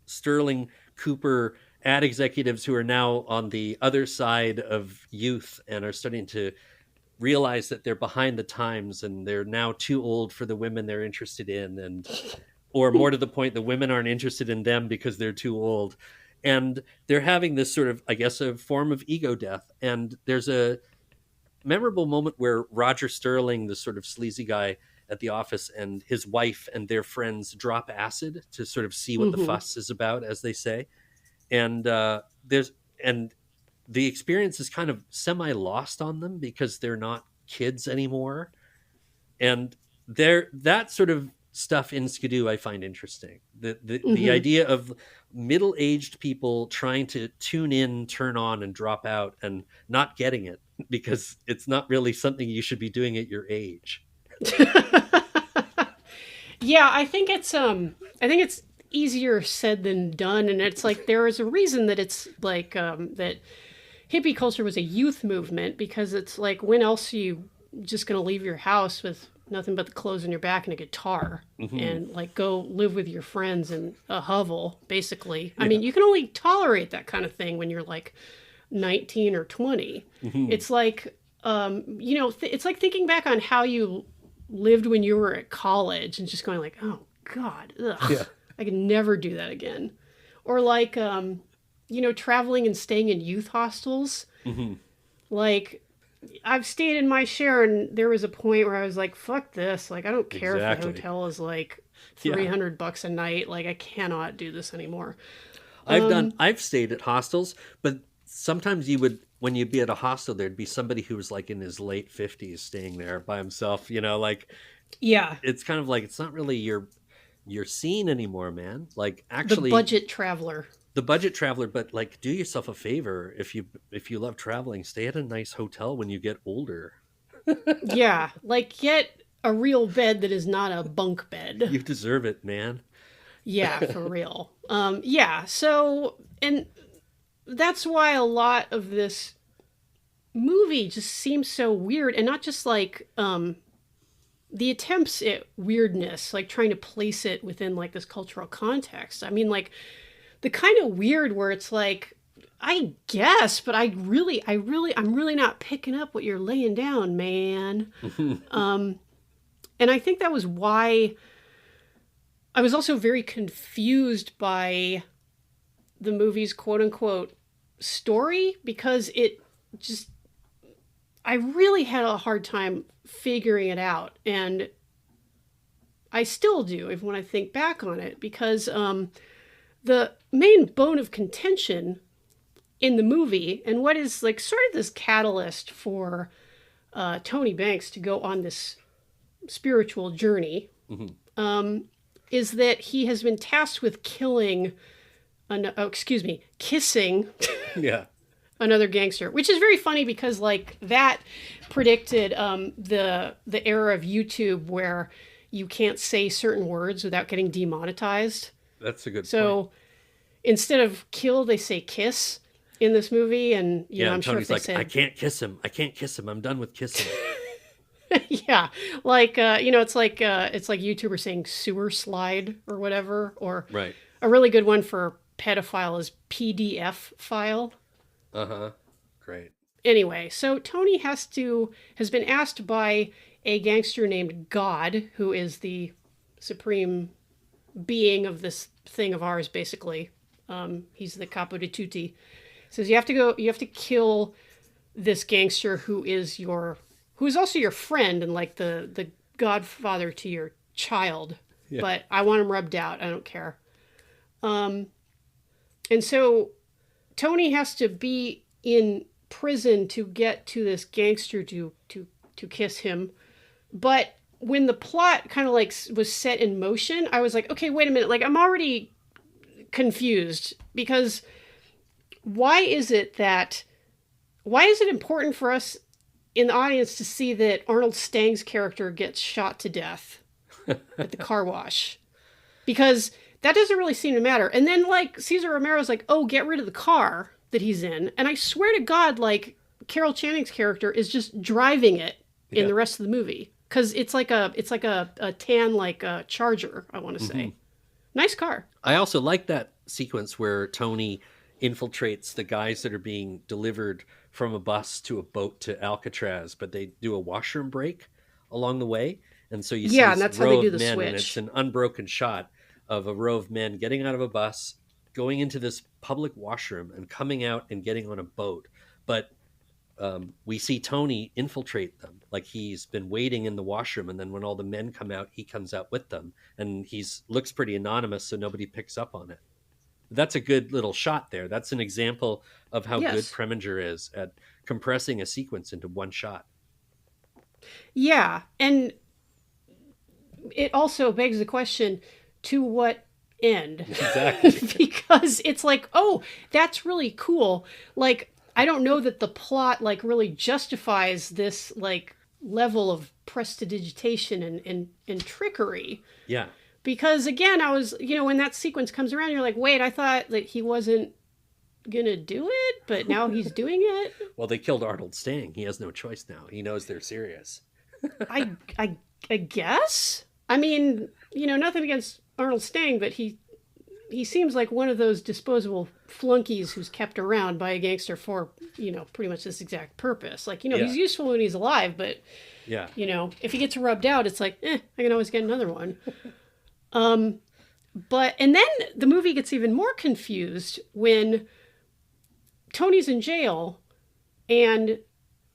Sterling Cooper ad executives who are now on the other side of youth and are starting to realize that they're behind the times and they're now too old for the women they're interested in, and or more to the point, the women aren't interested in them because they're too old. And they're having this sort of, I guess, a form of ego death. And there's a memorable moment where Roger Sterling, the sort of sleazy guy at the office, and his wife and their friends drop acid to sort of see what the fuss is about, as they say. And the experience is kind of semi lost on them because they're not kids anymore. And that sort of stuff in Skidoo I find interesting. The idea of middle-aged people trying to tune in, turn on, and drop out, and not getting it because it's not really something you should be doing at your age. Yeah, I think it's easier said than done, and it's like there is a reason that it's like that hippie culture was a youth movement, because it's like, when else are you just going to leave your house with nothing but the clothes on your back and a guitar and like go live with your friends in a hovel, basically. I mean, you can only tolerate that kind of thing when you're like 19 or 20. It's like, it's like thinking back on how you lived when you were at college and just going like, oh God, ugh, I could never do that again. Or like, traveling and staying in youth hostels. Like, I've stayed in my share, and there was a point where I was like, fuck this. Like, I don't care if the hotel is like $300 a night. Like, I cannot do this anymore. I've stayed at hostels, but sometimes when you'd be at a hostel, there'd be somebody who was like in his late 50s staying there by himself, like, it's kind of like, it's not really your scene anymore, man. Like, actually, the budget traveler, but like, do yourself a favor. If you love traveling, stay at a nice hotel when you get older. Yeah. Like, get a real bed that is not a bunk bed. You deserve it, man. Yeah, for real. Yeah. So, and that's why a lot of this movie just seems so weird, and not just like, the attempts at weirdness, like trying to place it within like this cultural context. I mean, like the kind of weird where it's like, I guess, but I'm really not picking up what you're laying down, man. And I think that was why I was also very confused by the movie's quote unquote story, because I really had a hard time figuring it out. And I still do when I think back on it, because the main bone of contention in the movie, and what is like sort of this catalyst for Tony Banks to go on this spiritual journey, is that he has been tasked with kissing another gangster, which is very funny because like that predicted the era of YouTube where you can't say certain words without getting demonetized. That's a good point. So instead of kill, they say kiss in this movie, and I'm sure if they said, I can't kiss him. I'm done with kissing. Yeah, like it's like YouTubers saying sewer slide or whatever, or right. A really good one for pedophile is PDF file. Great. Anyway, so Tony has been asked by a gangster named God, who is the supreme being of this thing of ours, basically. He's the capo di tutti. Says you have to kill this gangster who is also your friend and like the godfather to your child. Yeah. But I want him rubbed out. I don't care. And so Tony has to be in prison to get to this gangster to kiss him. But when the plot kind of like was set in motion, I was like, okay, wait a minute. Like, I'm already confused, because why is it important for us in the audience to see that Arnold Stang's character gets shot to death at the car wash? Because that doesn't really seem to matter. And then like Cesar Romero's like, oh, get rid of the car that he's in. And I swear to God, like Carol Channing's character is just driving it in the rest of the movie. Cause it's like a tan, like a Charger, I want to say. Nice car. I also like that sequence where Tony infiltrates the guys that are being delivered from a bus to a boat to Alcatraz, but they do a washroom break along the way. And so you see and that's how they do the switch. And it's an unbroken shot of a row of men getting out of a bus, going into this public washroom and coming out and getting on a boat. But we see Tony infiltrate them. Like he's been waiting in the washroom, and then when all the men come out, he comes out with them, and looks pretty anonymous, so nobody picks up on it. That's a good little shot there. That's an example of how good Preminger is at compressing a sequence into one shot. Yeah, and it also begs the question, to what end? Exactly. Because it's like, oh, that's really cool. Like, I don't know that the plot like really justifies this like level of prestidigitation and trickery. Yeah. Because again, I was, when that sequence comes around, you're like, wait, I thought that he wasn't gonna do it, but now he's doing it. Well, they killed Arnold Stang. He has no choice now. He knows they're serious. I guess. I mean, nothing against Arnold Stang, but he seems like one of those disposable flunkies who's kept around by a gangster for, pretty much this exact purpose. Like, he's useful when he's alive, but, Yeah. If he gets rubbed out, it's like, I can always get another one. And then the movie gets even more confused when Tony's in jail and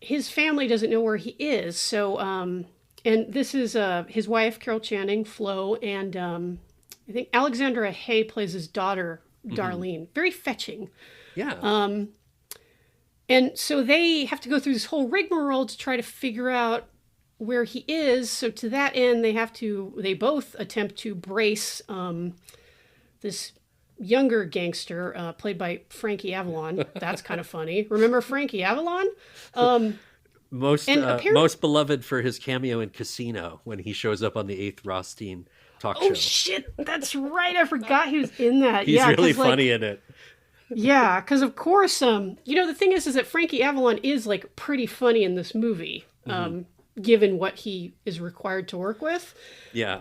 his family doesn't know where he is. So, and this is his wife, Carol Channing, Flo, and I think Alexandra Hay plays his daughter, Darlene. Very fetching. Yeah. And so they have to go through this whole rigmarole to try to figure out where he is. So to that end, they both attempt to brace this younger gangster played by Frankie Avalon. That's kind of funny. Remember Frankie Avalon? Most beloved for his cameo in Casino when he shows up on the 8th Rothstein talk show. Oh shit, that's right. I forgot he was in that. He's really funny in it. Yeah, because of course, the thing is that Frankie Avalon is like pretty funny in this movie, given what he is required to work with. Yeah.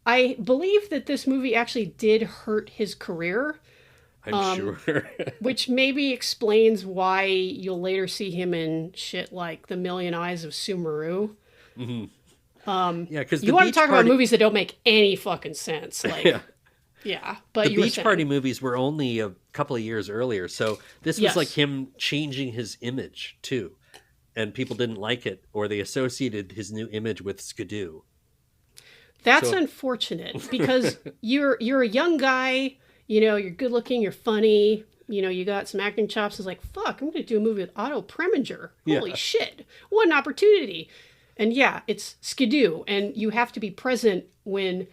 I believe that this movie actually did hurt his career. I'm sure. Which maybe explains why you'll later see him in shit like The Million Eyes of Sumeru. Yeah, because you want to talk about movies that don't make any fucking sense. Like, yeah, but the Beach Party movies were only a couple of years earlier, so this was like him changing his image too, and people didn't like it, or they associated his new image with Skidoo. That's unfortunate because you're a young guy. You're good looking, you're funny. You got some acting chops. It's like, fuck, I'm going to do a movie with Otto Preminger. Holy shit, what an opportunity! And yeah, it's Skidoo, and you have to be present when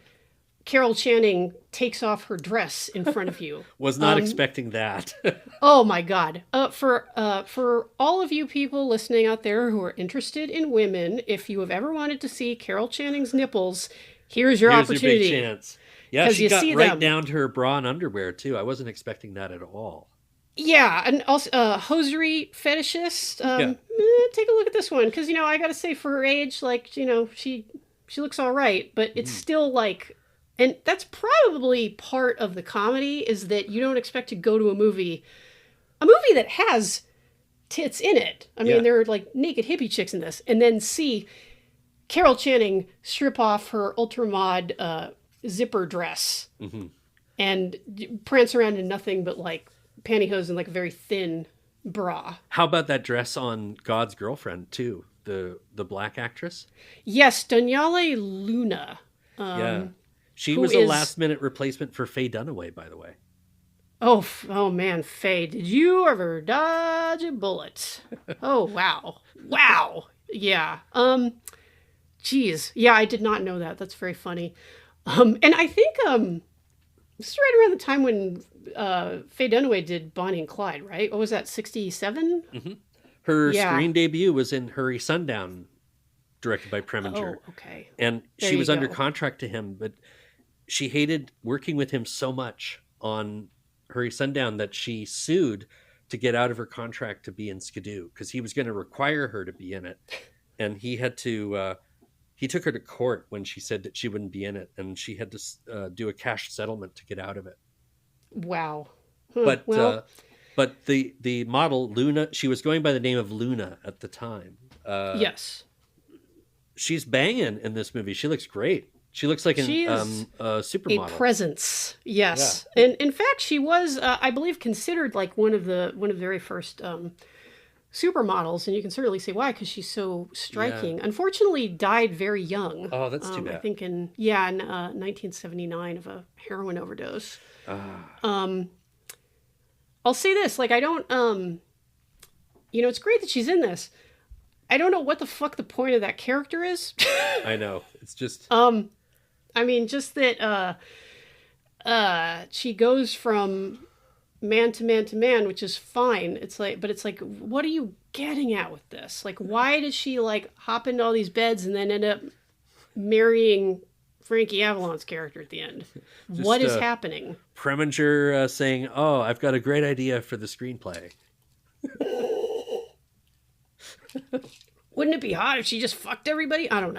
Carol Channing takes off her dress in front of you. Was not expecting that. Oh my God. For all of you people listening out there who are interested in women, if you have ever wanted to see Carol Channing's nipples, here's your opportunity. Your big chance. Yeah, she got right down to her bra and underwear too. I wasn't expecting that at all. Yeah, and also hosiery fetishist. Take a look at this one because I got to say for her age, like she looks all right, but it's still like, and that's probably part of the comedy is that you don't expect to go to a movie that has tits in it. I mean, there are like naked hippie chicks in this, and then see Carol Channing strip off her ultramod zipper dress and prance around in nothing but like pantyhose and like a very thin bra. How about that dress on God's Girlfriend too? The black actress? Yes, Daniele Luna. She was a last-minute replacement for Faye Dunaway, by the way. Oh man, Faye, did you ever dodge a bullet? Oh, wow. Yeah. Geez. Yeah, I did not know that. That's very funny. And I think this is right around the time when Faye Dunaway did Bonnie and Clyde, right? What was that, 67? Mm-hmm. Her screen debut was in Hurry Sundown, directed by Preminger. Oh, okay. And she was under contract to him, but she hated working with him so much on Hurry Sundown that she sued to get out of her contract to be in Skidoo because he was going to require her to be in it. And he had to, he took her to court when she said that she wouldn't be in it. And she had to do a cash settlement to get out of it. Wow. But the model, Luna, she was going by the name of Luna at the time. Yes. She's banging in this movie. She looks great. She looks like a supermodel. A presence, yes. Yeah. And in fact, she was, I believe, considered like one of the very first supermodels, and you can certainly see why because she's so striking. Yeah. Unfortunately, died very young. Oh, that's too bad. I think in 1979 of a heroin overdose. I'll say this, like I don't, it's great that she's in this. I don't know what the fuck the point of that character is. I know. It's just I mean, just that she goes from man to man to man, which is fine. It's like, but it's like, what are you getting at with this? Like, why does she like hop into all these beds and then end up marrying Frankie Avalon's character at the end? What is happening? Preminger saying, "Oh, I've got a great idea for the screenplay." wouldn't it be hot if she just fucked everybody? I don't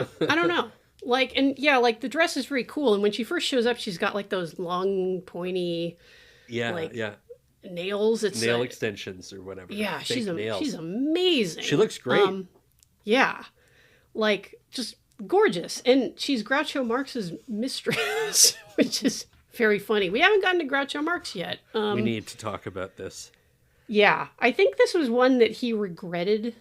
know. Like, and yeah, like the dress is very cool. And when she first shows up, she's got like those long, pointy, like nails. It's nail extensions or whatever. Yeah, Fake she's nails. she's amazing. She looks great. Yeah, like just gorgeous. And she's Groucho Marx's mistress, which is very funny. We haven't gotten to Groucho Marx yet. We need to talk about this. Yeah, I think this was one that he regretted.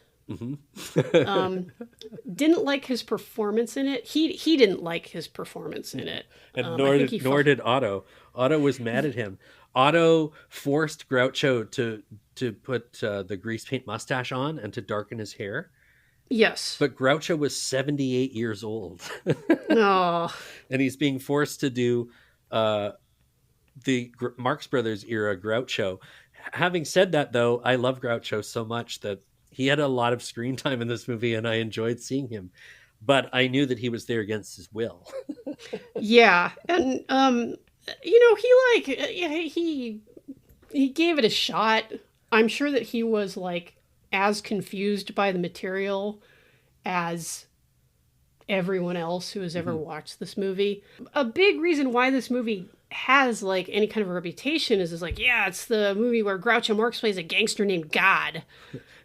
Didn't like his performance in it. He didn't like his performance in it. And nor did Otto. Otto was mad at him. Otto forced Groucho to put the grease paint mustache on and to darken his hair. Yes. But Groucho was 78 years old. Oh. And he's being forced to do the Marx Brothers era Groucho. Having said that, though, I love Groucho so much that he had a lot of screen time in this movie and I enjoyed seeing him. But I knew that he was there against his will. Yeah. And, he gave it a shot. I'm sure that he was like as confused by the material as everyone else who has ever watched this movie. A big reason why this movie has like any kind of a reputation is like, yeah, it's the movie where Groucho Marx plays a gangster named God.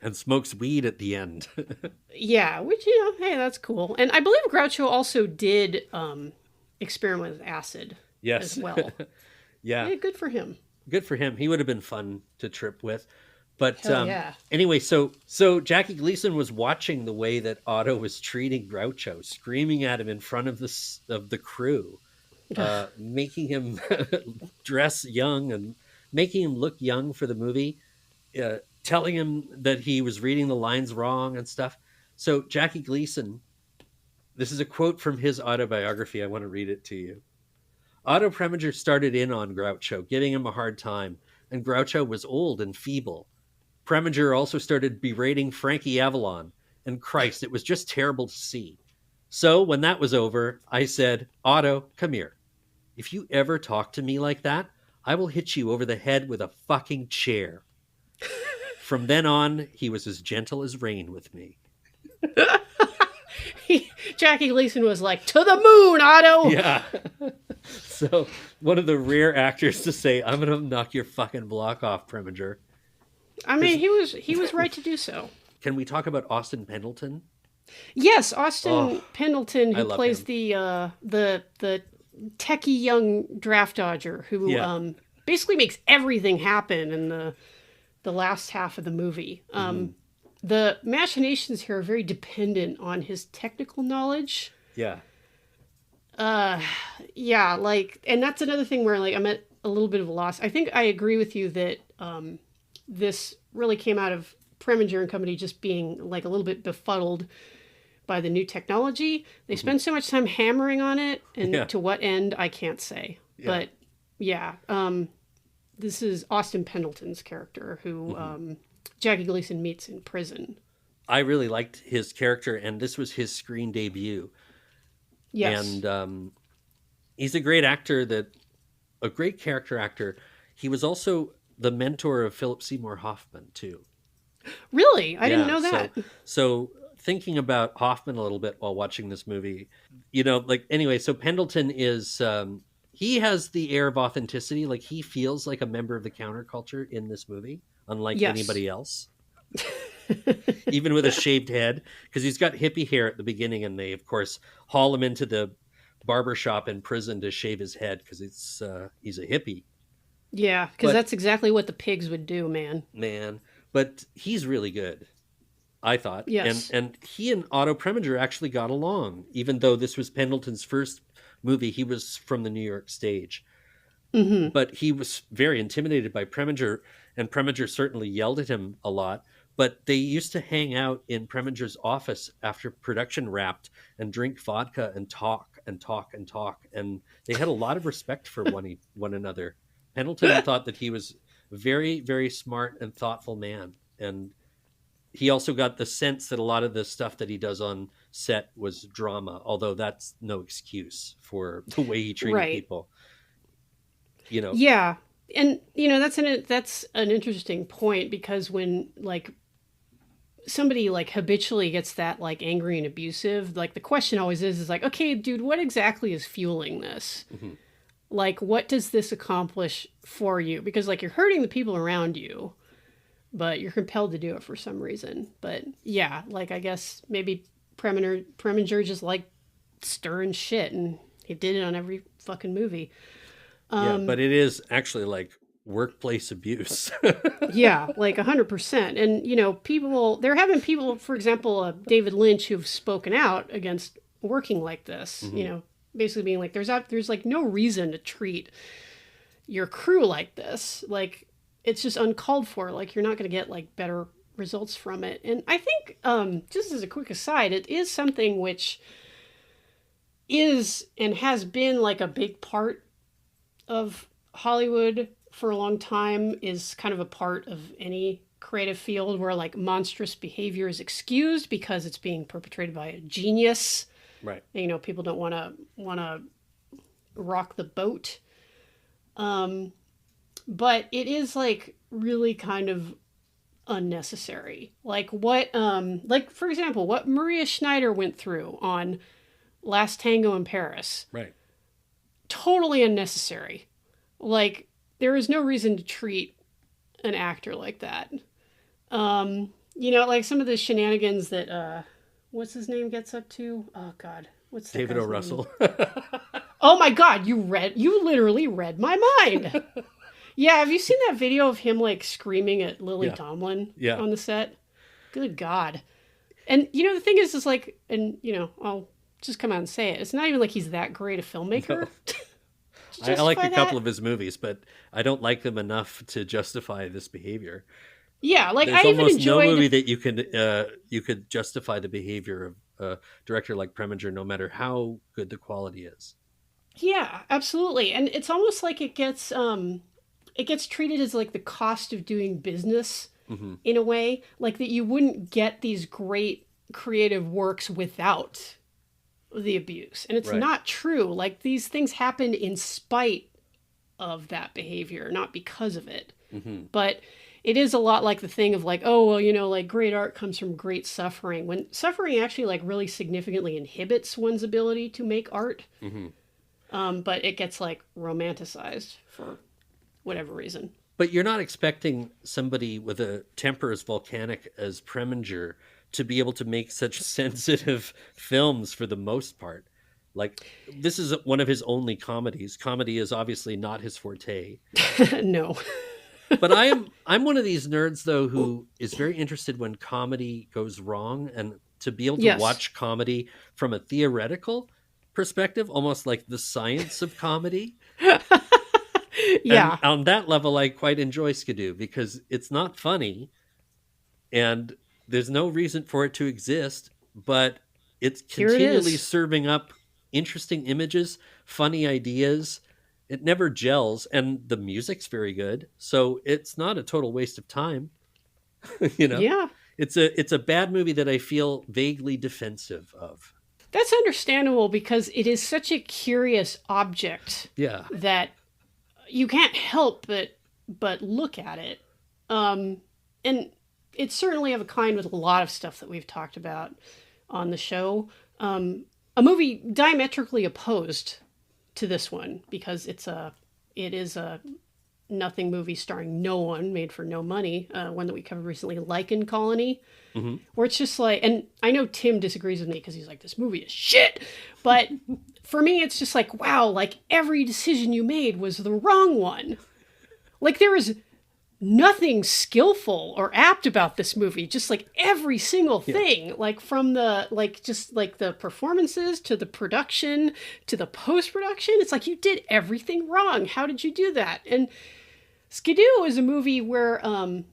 And smokes weed at the end. Yeah, which, hey, that's cool. And I believe Groucho also did experiment with acid as well. Yeah. Good for him. Good for him. He would have been fun to trip with. But yeah. Anyway, so Jackie Gleason was watching the way that Otto was treating Groucho, screaming at him in front of the crew, making him dress young and making him look young for the movie, telling him that he was reading the lines wrong and stuff. So Jackie Gleason, this is a quote from his autobiography. I want to read it to you. Otto Preminger started in on Groucho, giving him a hard time, and Groucho was old and feeble. Preminger also started berating Frankie Avalon, and Christ, it was just terrible to see. So when that was over, I said, Otto, come here. If you ever talk to me like that, I will hit you over the head with a fucking chair. From then on, he was as gentle as rain with me. Jackie Gleason was like, to the moon, Otto! Yeah. So, one of the rare actors to say, I'm going to knock your fucking block off, Preminger. I mean, he was right to do so. Can we talk about Austin Pendleton? Yes, Austin Pendleton, who plays him. the techie young draft dodger who basically makes everything happen in the last half of the movie. The machinations here are very dependent on his technical knowledge. Yeah. Yeah, like, and that's another thing where like I'm at a little bit of a loss. I think I agree with you that this really came out of Preminger and company just being like a little bit befuddled by the new technology. They spend so much time hammering on it, and to what end, I can't say. Yeah. But yeah, this is Austin Pendleton's character who Jackie Gleason meets in prison. I really liked his character, and this was his screen debut. Yes. And he's a great actor, a great character actor. He was also the mentor of Philip Seymour Hoffman, too. Really? I didn't know that. So thinking about Hoffman a little bit while watching this movie, anyway, so Pendleton is, he has the air of authenticity. Like, he feels like a member of the counterculture in this movie, unlike anybody else. Even with a shaved head, because he's got hippie hair at the beginning, and they, of course, haul him into the barber shop in prison to shave his head because he's a hippie. Yeah, because that's exactly what the pigs would do, man. But he's really good, I thought. Yes. And he and Otto Preminger actually got along, even though this was Pendleton's first movie. He was from the New York stage. Mm-hmm. But he was very intimidated by Preminger, and Preminger certainly yelled at him a lot. But they used to hang out in Preminger's office after production wrapped and drink vodka and talk and talk and talk. And they had a lot of respect for one another. Pendleton thought that he was a very, very smart and thoughtful man. And he also got the sense that a lot of the stuff that he does on set was drama, although that's no excuse for the way he treated people. Yeah. And, that's an interesting point, because when, like, somebody like habitually gets that like angry and abusive, like the question always is like, okay, dude, what exactly is fueling this? Like, what does this accomplish for you? Because like you're hurting the people around you, but you're compelled to do it for some reason. But yeah, like I guess maybe Preminger just like stirring shit, and he did it on every fucking movie. Yeah, but it is actually like workplace abuse. Yeah, like 100%. And, you know, there have been people, for example, David Lynch, who've spoken out against working like this, you know, basically being like, there's like no reason to treat your crew like this. Like, it's just uncalled for. Like, you're not going to get like better results from it. And I think, just as a quick aside, it is something which is and has been like a big part of Hollywood for a long time, is kind of a part of any creative field where like monstrous behavior is excused because it's being perpetrated by a genius. Right. And, you know, people don't want to rock the boat. But it is like really kind of unnecessary. Like like for example, what Maria Schneider went through on Last Tango in Paris. Right. Totally unnecessary. Like, there is no reason to treat an actor like that. You know, like some of the shenanigans that, what's his name gets up to? Oh, God. What's that David guy's O. name? Russell. Oh, my God. You literally read my mind. Yeah, have you seen that video of him, like, screaming at Lily Tomlin on the set? Good God. And, you know, the thing is like, and, you know, I'll just come out and say it. It's not even like he's that great a filmmaker. No. I like a couple of his movies, but I don't like them enough to justify this behavior. Yeah, like There's I even almost enjoyed... no movie that you could justify the behavior of a director like Preminger, no matter how good the quality is. Yeah, absolutely. And it's almost like it gets treated as like the cost of doing business in a way, like that you wouldn't get these great creative works without the abuse. And it's not true. Like, these things happen in spite of that behavior, not because of it. But it is a lot like the thing of like, oh, well, you know, like great art comes from great suffering, when suffering actually like really significantly inhibits one's ability to make art. But it gets like romanticized for whatever reason. But you're not expecting somebody with a temper as volcanic as Preminger to be able to make such sensitive films for the most part. Like, this is one of his only comedies. Comedy is obviously not his forte. No. But I'm one of these nerds, though, who is very interested when comedy goes wrong, and to be able to watch comedy from a theoretical perspective, almost like the science of comedy. Yeah. And on that level, I quite enjoy Skidoo because it's not funny and there's no reason for it to exist, but it's continually serving up interesting images, funny ideas. It never gels, and the music's very good. So it's not a total waste of time. You know? Yeah. It's a bad movie that I feel vaguely defensive of. That's understandable because it is such a curious object. Yeah. That you can't help but look at it. And it's certainly of a kind with a lot of stuff that we've talked about on the show. A movie diametrically opposed to this one because it is a nothing movie starring no one, made for no money. One that we covered recently, Lichen Colony, where it's just like, and I know Tim disagrees with me because he's like, this movie is shit. But for me, it's just like, wow, like every decision you made was the wrong one. Like, there is nothing skillful or apt about this movie. Just like every single thing, like from the, like, just like the performances to the production to the post-production. It's like, you did everything wrong. How did you do that? And Skidoo is a movie where,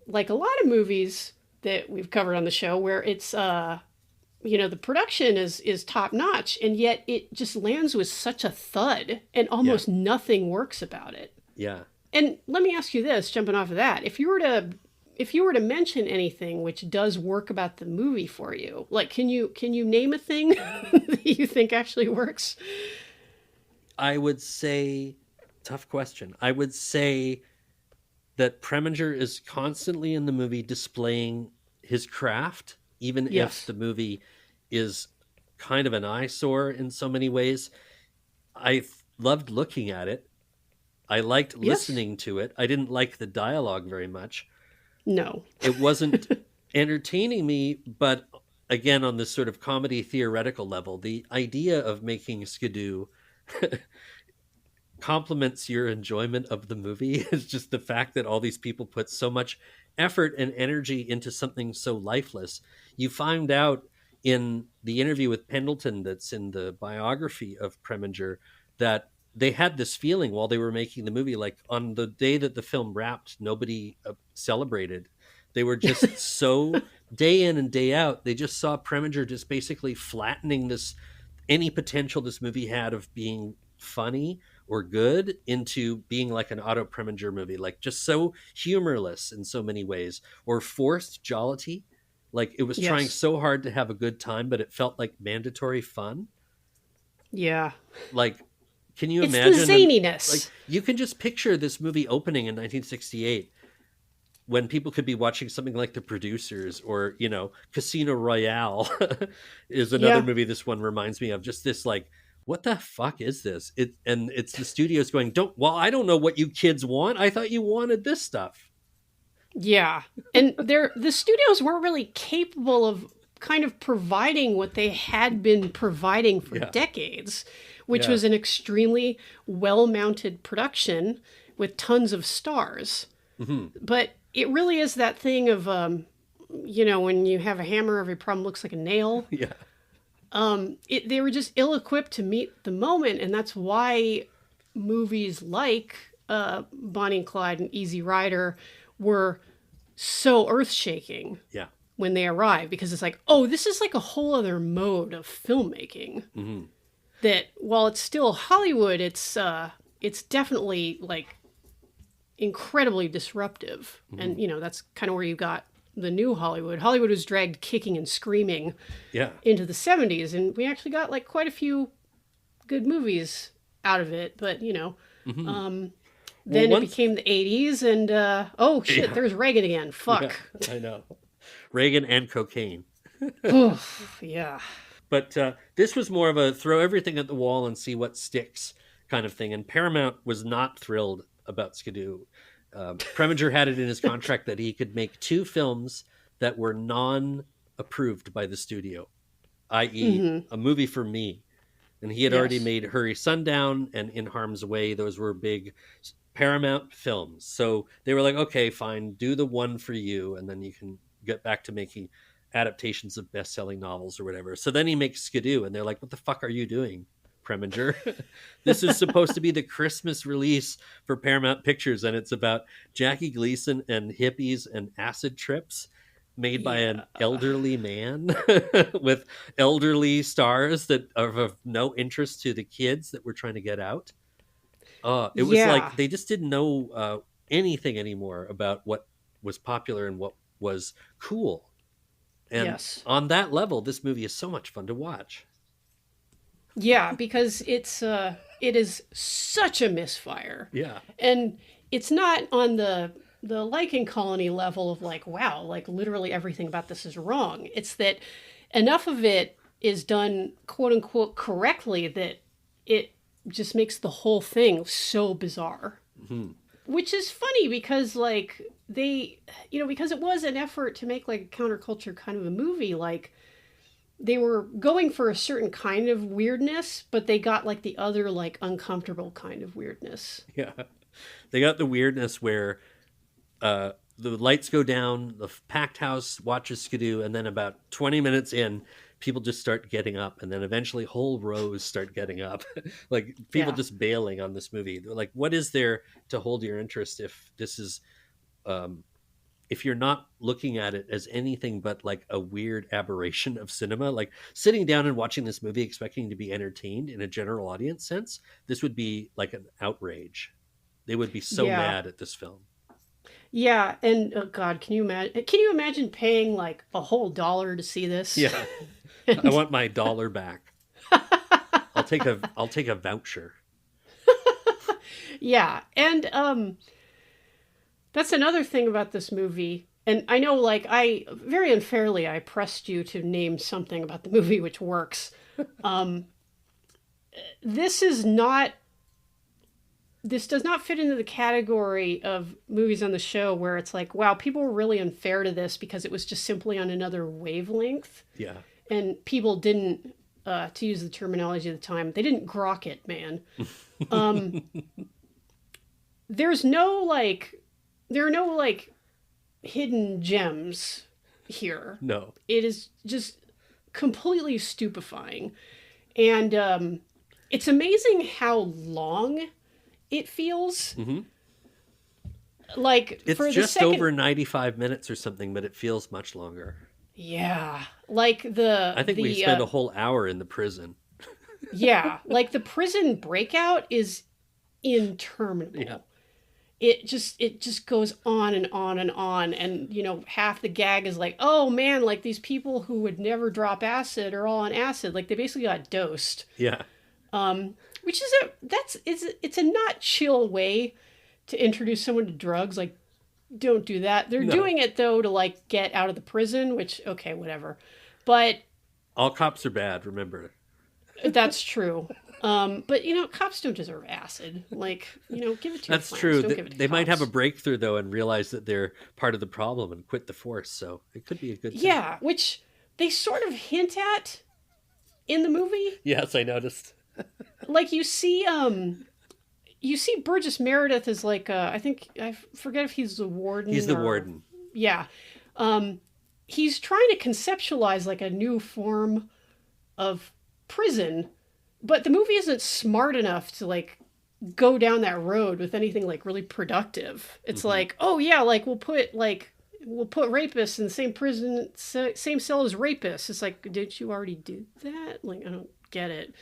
like a lot of movies that we've covered on the show, where it's, you know, the production is top notch, and yet it just lands with such a thud and almost nothing works about it. Yeah. And let me ask you this, jumping off of that, if you were to mention anything which does work about the movie for you, like, can you name a thing that you think actually works? I would say, tough question. I would say that Preminger is constantly in the movie displaying his craft even Yes. if the movie is kind of an eyesore in so many ways. I loved looking at it. I liked Yes. listening to it. I didn't like the dialogue very much. No. It wasn't entertaining me, but again, on this sort of comedy theoretical level, the idea of making Skidoo complements your enjoyment of the movie is just the fact that all these people put so much effort and energy into something so lifeless. You find out in the interview with Pendleton that's in the biography of Preminger that they had this feeling while they were making the movie, like on the day that the film wrapped, nobody celebrated. They were just so day in and day out, they just saw Preminger just basically flattening this any potential this movie had of being funny or good into being like an Otto Preminger movie, like just so humorless in so many ways, or forced jollity. Like it was trying Yes. so hard to have a good time, but it felt like mandatory fun. Yeah. Like, can you It's imagine? the zaniness. Like, you can just picture this movie opening in 1968 when people could be watching something like The Producers or, you know, Casino Royale is another Yeah. movie this one reminds me of. Just this, like, what the fuck is this? And it's the studios going, I don't know what you kids want. I thought you wanted this stuff. Yeah. And the studios weren't really capable of kind of providing what they had been providing for decades, which was an extremely well-mounted production with tons of stars. Mm-hmm. But it really is that thing of, you know, when you have a hammer, every problem looks like a nail. Yeah. They were just ill-equipped to meet the moment, and that's why movies like Bonnie and Clyde and Easy Rider were so earth-shaking when they arrived, because it's like, oh, this is like a whole other mode of filmmaking. Mm-hmm. That while it's still Hollywood, it's definitely like incredibly disruptive. Mm-hmm. And, you know, that's kind of where you got the new Hollywood. Hollywood was dragged kicking and screaming into the 70s, and we actually got like quite a few good movies out of it. But, you know, then it became the 80s, and oh shit, there's Reagan again. Fuck. Yeah, I know. Reagan and cocaine. Yeah. But this was more of a throw everything at the wall and see what sticks kind of thing. And Paramount was not thrilled about Skidoo. Preminger had it in his contract that he could make 2 films that were non-approved by the studio, i.e. a movie for me. And he had already made Hurry Sundown and In Harm's Way. Those were big Paramount films. So they were like, okay, fine, do the one for you, and then you can get back to making adaptations of best-selling novels or whatever. So then he makes Skidoo, and they're like, what the fuck are you doing, Preminger? This is supposed to be the Christmas release for Paramount Pictures, and it's about Jackie Gleason and hippies and acid trips made by an elderly man with elderly stars that are of no interest to the kids that we're trying to get out. It was like they just didn't know anything anymore about what was popular and what was cool. And on that level, this movie is so much fun to watch. Yeah, because it is such a misfire. Yeah. And it's not on the Lichen Colony level of like, wow, like literally everything about this is wrong. It's that enough of it is done quote unquote correctly that it just makes the whole thing so bizarre. Mm-hmm. Which is funny because like they, you know, because it was an effort to make like a counterculture kind of a movie, like they were going for a certain kind of weirdness, but they got like the other like uncomfortable kind of weirdness. Yeah. They got the weirdness where the lights go down, the packed house watches Skidoo, and then about 20 minutes in, people just start getting up, and then eventually whole rows start getting up. Like people just bailing on this movie. They're like, what is there to hold your interest if this is if you're not looking at it as anything but like a weird aberration of cinema? Like sitting down and watching this movie expecting to be entertained in a general audience sense, this would be like an outrage. They would be so mad at this film. Yeah, and oh God, can you imagine paying like a whole $1 to see this? Yeah. I want my $1 back. I'll take a voucher. Yeah, and that's another thing about this movie and I know, like, I very unfairly I pressed you to name something about the movie which works. Um, this is not. This does not fit into the category of movies on the show where it's like, wow, people were really unfair to this because it was just simply on another wavelength. Yeah. And people didn't, to use the terminology of the time, they didn't grok it, man. There's no, like, there are no, like, hidden gems here. No. It is just completely stupefying. And it's amazing how long it feels. Mm-hmm. Like, It's for the just second... over 95 minutes or something, but it feels much longer. Yeah. Like the... I think we spent a whole hour in the prison. Yeah. Like the prison breakout is interminable. Yeah. It just goes on and on and on. And, you know, half the gag is like, oh man, like these people who would never drop acid are all on acid. Like they basically got dosed. Yeah. Which is it's a not chill way to introduce someone to drugs. Like, don't do that. They're doing it though to like get out of the prison, which, okay, whatever. But all cops are bad, remember. That's true. But you know, cops don't deserve acid. Like, you know, give it to your That's friends. true. Don't give it to They might have a cops. breakthrough though and realize that they're part of the problem and quit the force. So it could be a good thing. Yeah, which they sort of hint at in the movie. Yes, I noticed. Like you see Burgess Meredith is like I think I forget if he's the warden. He's the warden. Yeah. He's trying to conceptualize like a new form of prison, but the movie isn't smart enough to like go down that road with anything like really productive. It's like, oh yeah, like we'll put rapists in the same prison, same cell as rapists. It's like, didn't you already do that? Like, I don't get it.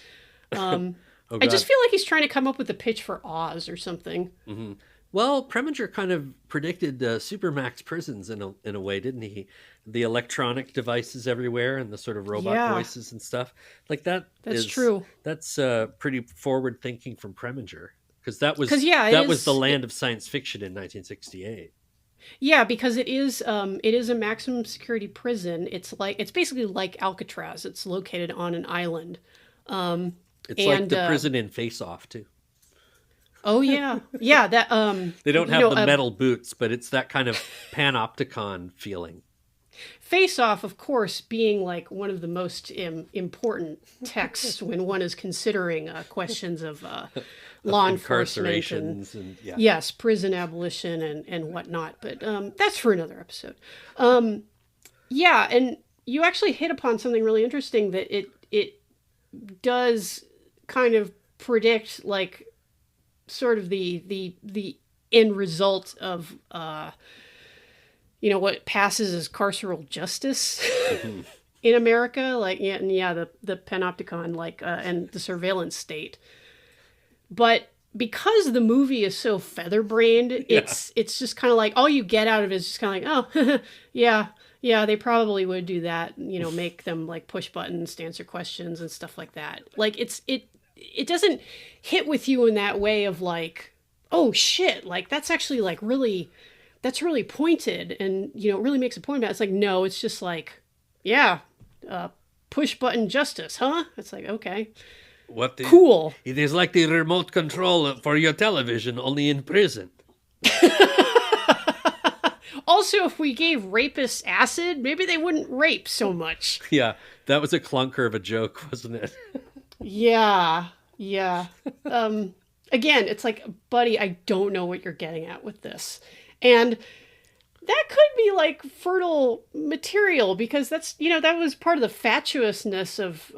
I just feel like he's trying to come up with a pitch for Oz or something. Mm-hmm. Well, Preminger kind of predicted supermax prisons in a way, didn't he? The electronic devices everywhere and the sort of robot voices and stuff like that. That's true. That's pretty forward thinking from Preminger because that was the land of science fiction in 1968. Yeah, because it is a maximum security prison. It's basically like Alcatraz. It's located on an island. It's like the prison in Face Off too. Oh yeah, yeah. That they don't have the metal boots, but it's that kind of panopticon feeling. Face Off, of course, being like one of the most important texts when one is considering questions of law enforcement and yes, prison abolition and whatnot. But that's for another episode. Yeah, and you actually hit upon something really interesting that it does kind of predict like sort of the end result of what passes as carceral justice in America, like the panopticon, like and the surveillance state. But because the movie is so featherbrained, it's just kind of like all you get out of it is just kind of like, oh yeah, they probably would do that, make them like push buttons to answer questions and stuff like that. Like it doesn't hit with you in that way of like, oh shit, like that's actually like really, that's really pointed and, it really makes a point about it. It's like, no, it's just like, push button justice, huh? It's like, okay. Cool. It is like the remote control for your television, only in prison. Also, if we gave rapists acid, maybe they wouldn't rape so much. Yeah, that was a clunker of a joke, wasn't it? Yeah. Again, it's like, buddy, I don't know what you're getting at with this. And that could be like fertile material because that's, that was part of the fatuousness of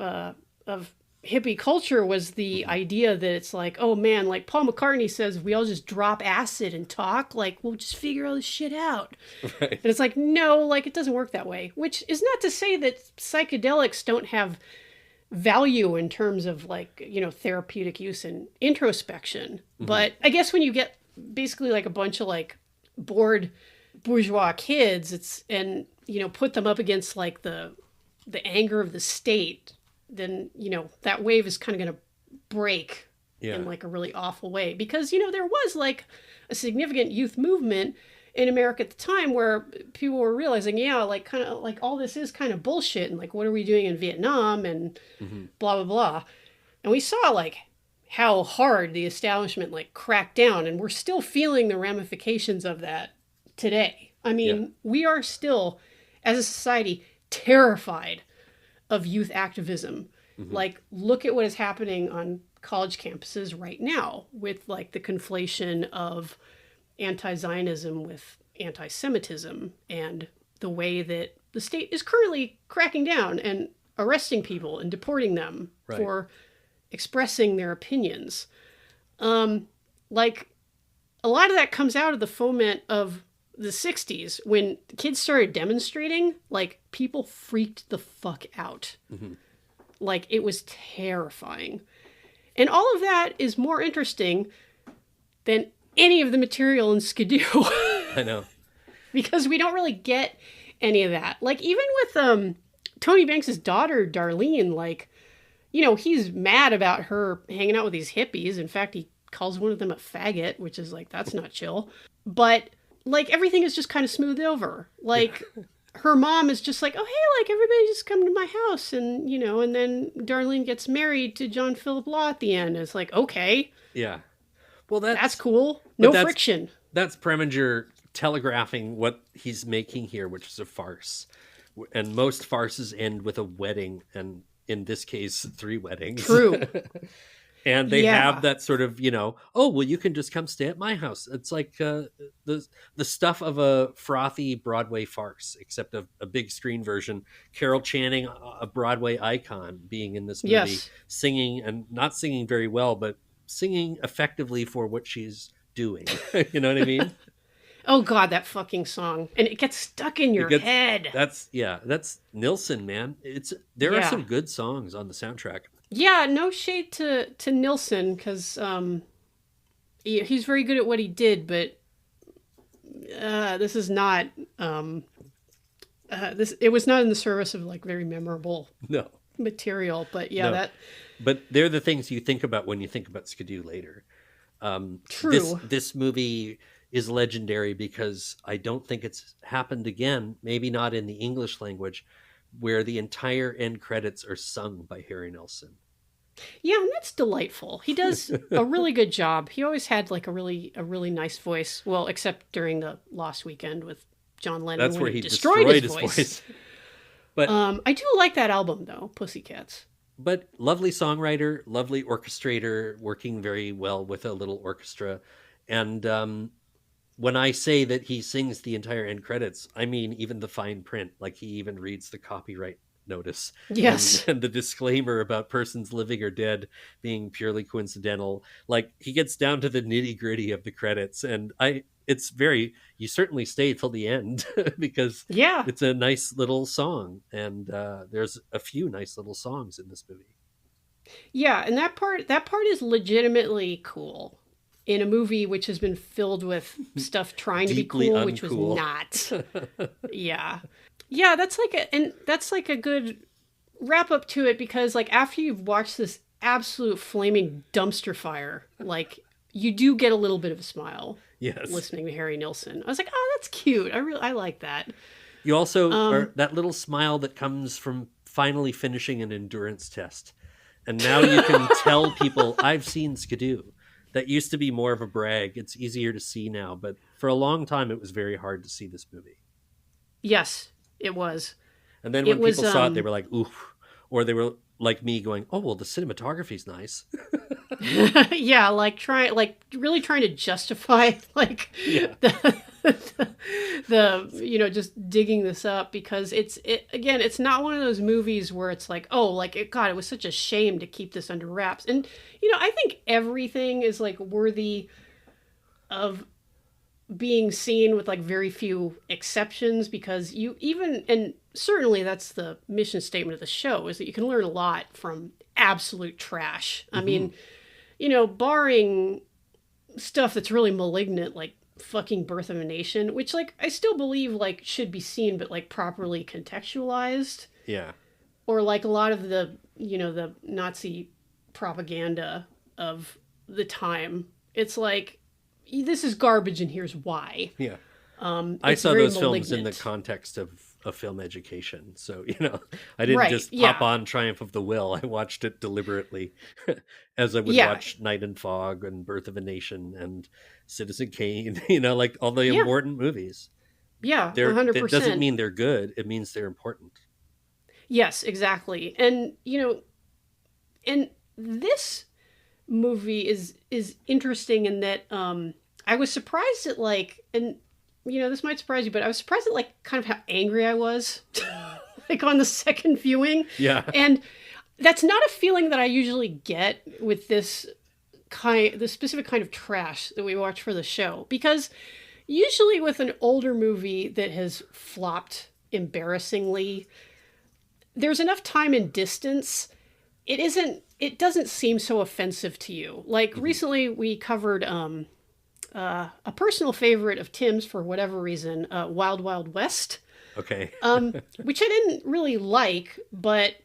hippie culture was the idea that it's like, oh man, like Paul McCartney says, if we all just drop acid and talk, like we'll just figure all this shit out. Right. And it's like, no, like it doesn't work that way, which is not to say that psychedelics don't have value in terms of like, therapeutic use and introspection. Mm-hmm. But I guess when you get basically like a bunch of like bored bourgeois kids, and put them up against like the anger of the state, then, that wave is kind of going to break in like a really awful way because, there was like a significant youth movement in America at the time where people were realizing, yeah, like kind of like all this is kind of bullshit, and like what are we doing in Vietnam and blah blah blah. And we saw like how hard the establishment like cracked down, and we're still feeling the ramifications of that today. I mean, we are still, as a society, terrified of youth activism. Like, look at what is happening on college campuses right now with like the conflation of anti-Zionism with anti-Semitism and the way that the state is currently cracking down and arresting people and deporting them for expressing their opinions. Like, a lot of that comes out of the foment of the 60s when kids started demonstrating. Like, people freaked the fuck out. Like, it was terrifying. And all of that is more interesting than any of the material in Skidoo. I know. Because we don't really get any of that. Like, even with Tony Banks' daughter, Darlene, like, you know, he's mad about her hanging out with these hippies. In fact, he calls one of them a faggot, which is like, that's not chill. But, like, everything is just kind of smoothed over. Like... Her mom is just like, oh, hey, like, everybody just come to my house. And, you know, and then Darlene gets married to John Philip Law at the end. It's like, okay. Yeah. Well, that's cool. No friction. That's Preminger telegraphing what he's making here, which is a farce. And most farces end with a wedding. And in this case, 3 weddings. True. And they have that sort of, you know, oh, well, you can just come stay at my house. It's like the stuff of a frothy Broadway farce, except a big screen version. Carol Channing, a Broadway icon, being in this movie, singing, and not singing very well, but singing effectively for what she's doing. You know what I mean? Oh, God, that fucking song. And it gets stuck in your head. That's Nilsson, man. There are some good songs on the soundtrack. Yeah, no shade to Nilsson, because he's very good at what he did, but this is not it was not in the service of like very memorable material. But but they're the things you think about when you think about Skidoo later. True. This movie is legendary because I don't think it's happened again, maybe not in the English language, where the entire end credits are sung by Harry Nilsson. Yeah, and that's delightful. He does a really good job. He always had like a really nice voice. Well, except during the Lost Weekend with John Lennon. That's where he destroyed his voice. But I do like that album though, Pussycats. But lovely songwriter, lovely orchestrator, working very well with a little orchestra. And when I say that he sings the entire end credits, I mean even the fine print. Like, he even reads the copyright notice. Yes. And the disclaimer about persons living or dead being purely coincidental. Like, he gets down to the nitty gritty of the credits. And you certainly stay till the end because it's a nice little song. And there's a few nice little songs in this movie. Yeah. And that part is legitimately cool. In a movie which has been filled with stuff trying to be cool, uncool. which was not. Yeah, that's like a good wrap up to it, because like after you've watched this absolute flaming dumpster fire, like you do get a little bit of a smile. Yes. Listening to Harry Nilsson. I was like, oh, that's cute. I like that. You also are that little smile that comes from finally finishing an endurance test. And now you can tell people, I've seen Skidoo. That used to be more of a brag. It's easier to see now, but for a long time, it was very hard to see this movie. Yes, it was. And then when people saw it, they were like, oof. Or they were like me going, oh, well, the cinematography's nice. Yeah, really trying to justify the just digging this up, because it's not one of those movies where it's like, oh, like it was such a shame to keep this under wraps. And I think everything is like worthy of being seen with like very few exceptions, because and certainly that's the mission statement of the show, is that you can learn a lot from absolute trash. Mm-hmm. I mean, barring stuff that's really malignant, like fucking Birth of a Nation, which like I still believe like should be seen, but like properly contextualized. Yeah. Or like a lot of the the Nazi propaganda of the time. It's like, this is garbage and here's why. Yeah. I It's saw very those films in the malignant. context of a film education. So, I didn't Right, just yeah. pop on Triumph of the Will. I watched it deliberately as I would Yeah, watch Night and Fog and Birth of a Nation and Citizen Kane, like all the yeah, important movies. yeah, That doesn't 100%. mean they're good. It means they're important. Yes, exactly. And and this movie is interesting in that I was surprised at and this might surprise you, but I was surprised at kind of how angry I was on the second viewing. Yeah. And that's not a feeling that I usually get with this specific kind of trash that we watch for the show, because usually with an older movie that has flopped embarrassingly, there's enough time and distance. It doesn't seem so offensive to you. Like recently we covered a personal favorite of Tim's for whatever reason, Wild Wild West. Okay. Which I didn't really like, but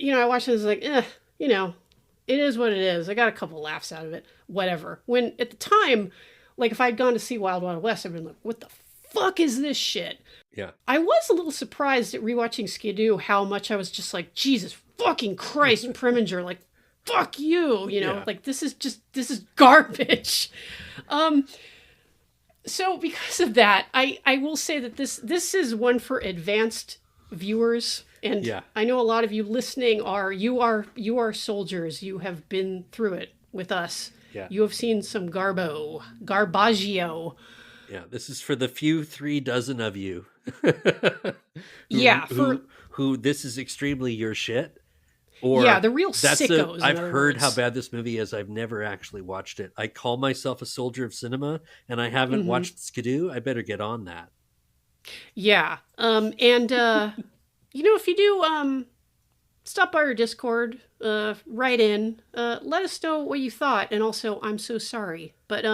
I watched it, it is what it is. I got a couple laughs out of it. Whatever. When at the time, if I'd gone to see Wild Wild West, I'd been like, what the fuck is this shit? Yeah. I was a little surprised at rewatching Skidoo how much I was just like, Jesus fucking Christ, Preminger, fuck you, Yeah. this is garbage. So because of that, I will say that this is one for advanced viewers. And Yeah. I know a lot of you listening you are soldiers. You have been through it with us. Yeah. You have seen some garbaggio. Yeah. This is for the few 36 of you. Yeah, who this is extremely your shit. Or yeah, the real sickos. I've in other heard words. how bad this movie is. I've never actually watched it. I call myself a soldier of cinema, and I haven't watched Skidoo. I better get on that. Yeah. And if you do stop by our Discord, write in, let us know what you thought, and also I'm so sorry. But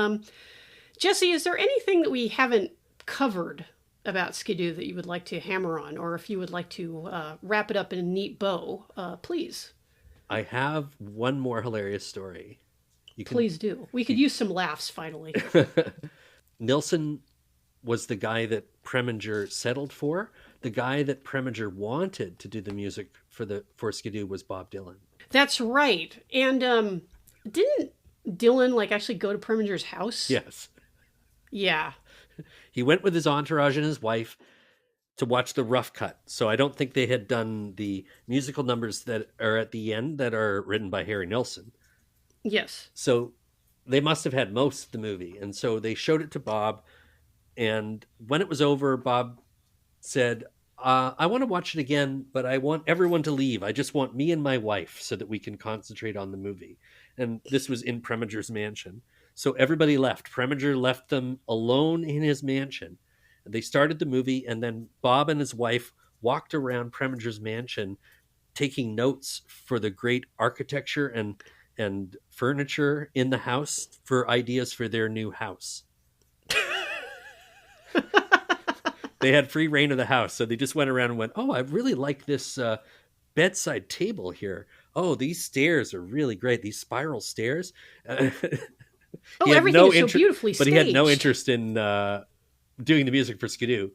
Jesse, is there anything that we haven't covered about Skidoo that you would like to hammer on, or if you would like to wrap it up in a neat bow, please. I have one more hilarious story. Please do. We could use some laughs finally. Nilsson was the guy that Preminger settled for. The guy that Preminger wanted to do the music for Skidoo was Bob Dylan. That's right. And didn't Dylan actually go to Preminger's house? Yes. Yeah. He went with his entourage and his wife to watch the rough cut. So I don't think they had done the musical numbers that are at the end that are written by Harry Nilsson. Yes. So they must have had most of the movie. And so they showed it to Bob. And when it was over, Bob said, I want to watch it again, but I want everyone to leave. I just want me and my wife so that we can concentrate on the movie. And this was in Preminger's mansion. So everybody left. Preminger left them alone in his mansion. They started the movie, and then Bob and his wife walked around Preminger's mansion taking notes for the great architecture and furniture in the house for ideas for their new house. They had free reign of the house, so they just went around and went, oh, I really like this bedside table here. Oh, these stairs are really great. These spiral stairs. Everything is so beautifully staged. But he had no interest in doing the music for Skidoo.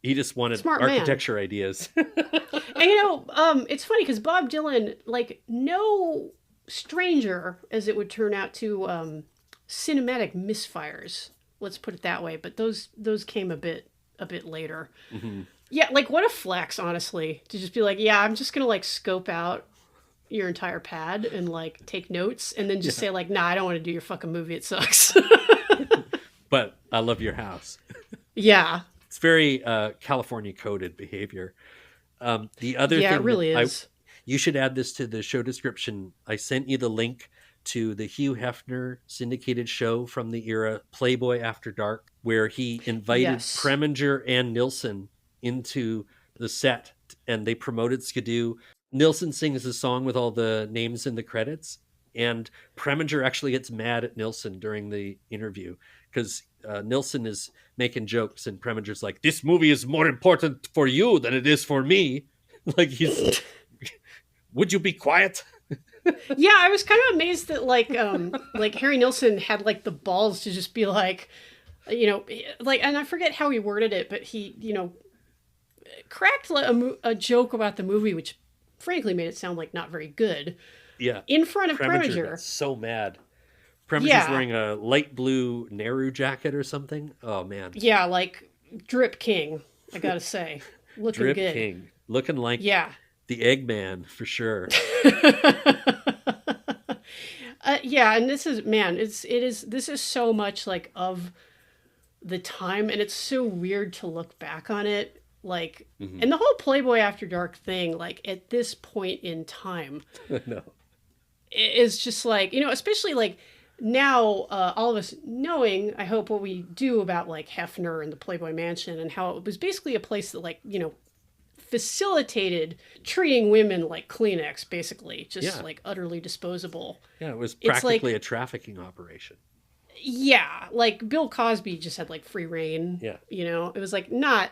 He just wanted Smart architecture ideas. And it's funny because Bob Dylan, no stranger, as it would turn out, to cinematic misfires. Let's put it that way. But those came a bit later. Mm-hmm. Yeah, what a flex, honestly, to just be like, yeah, I'm just gonna scope out your entire pad and take notes, and then just say nah, I don't want to do your fucking movie. It sucks. But I love your house. Yeah. It's very California coded behavior. The other thing, it really is. You should add this to the show description. I sent you the link to the Hugh Hefner syndicated show from the era, Playboy After Dark, where he invited Preminger and Nilsson into the set, and they promoted Skidoo. Nilsson sings a song with all the names in the credits, and Preminger actually gets mad at Nilsson during the interview because Nilsson is making jokes, and Preminger's like, this movie is more important for you than it is for me. Would you be quiet? Yeah, I was kind of amazed that Harry Nilsson had the balls to just be like, You know, like, and I forget how he worded it, but he, you know, cracked a joke about the movie, which frankly made it sound like not very good. Yeah. In front of Preminger Preminger. got so mad. Premiger's Yeah. wearing a light blue Nehru jacket or something. Oh, man. Yeah, like Drip King, I gotta say. Looking Drip good. King. Looking like Yeah. the Eggman, for sure. Yeah, and this is so much like of the time, and it's so weird to look back on it. Like, and the whole Playboy After Dark thing, like at this point in time, No. is just like, you know, especially like now, all of us knowing, I hope, what we do about like Hefner and the Playboy Mansion and how it was basically a place that, like, you know, facilitated treating women like Kleenex, basically, just like utterly disposable. Yeah, it was It's practically like- a trafficking operation. Yeah, like Bill Cosby just had like free reign. Yeah. You know, it was like not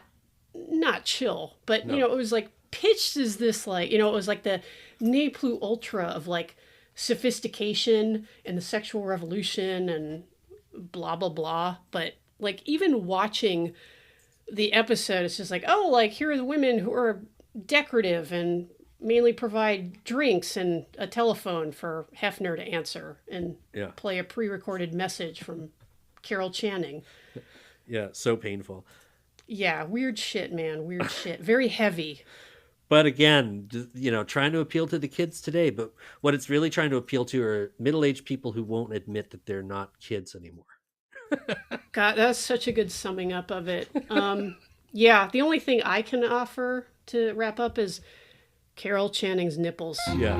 chill, but No. you know, it was like pitched as this, like, you know, it was like the ne plus ultra of like sophistication and the sexual revolution and blah blah blah. But like even watching the episode, it's just like, oh, like here are the women who are decorative and mainly provide drinks and a telephone for Hefner to answer and Yeah. play a pre-recorded message from Carol Channing. Yeah, so painful. Yeah, weird shit, man. Weird shit. Very heavy. But again, you know, trying to appeal to the kids today. But what it's really trying to appeal to are middle-aged people who won't admit that they're not kids anymore. God, that's such a good summing up of it. Yeah, the only thing I can offer to wrap up is Carol Channing's nipples. Yeah.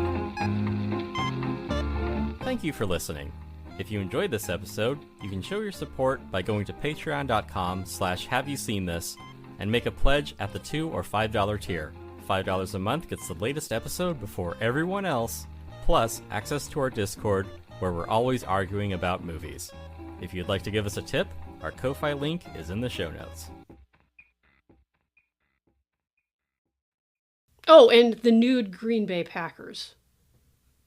Thank you for listening. If you enjoyed this episode, you can show your support by going to patreon.com/haveyouseenthis and make a pledge at the $2 or $5 tier. $5 a month gets the latest episode before everyone else, plus access to our Discord, where we're always arguing about movies. If you'd like to give us a tip, our Ko-Fi link is in the show notes. Oh, and the nude Green Bay Packers.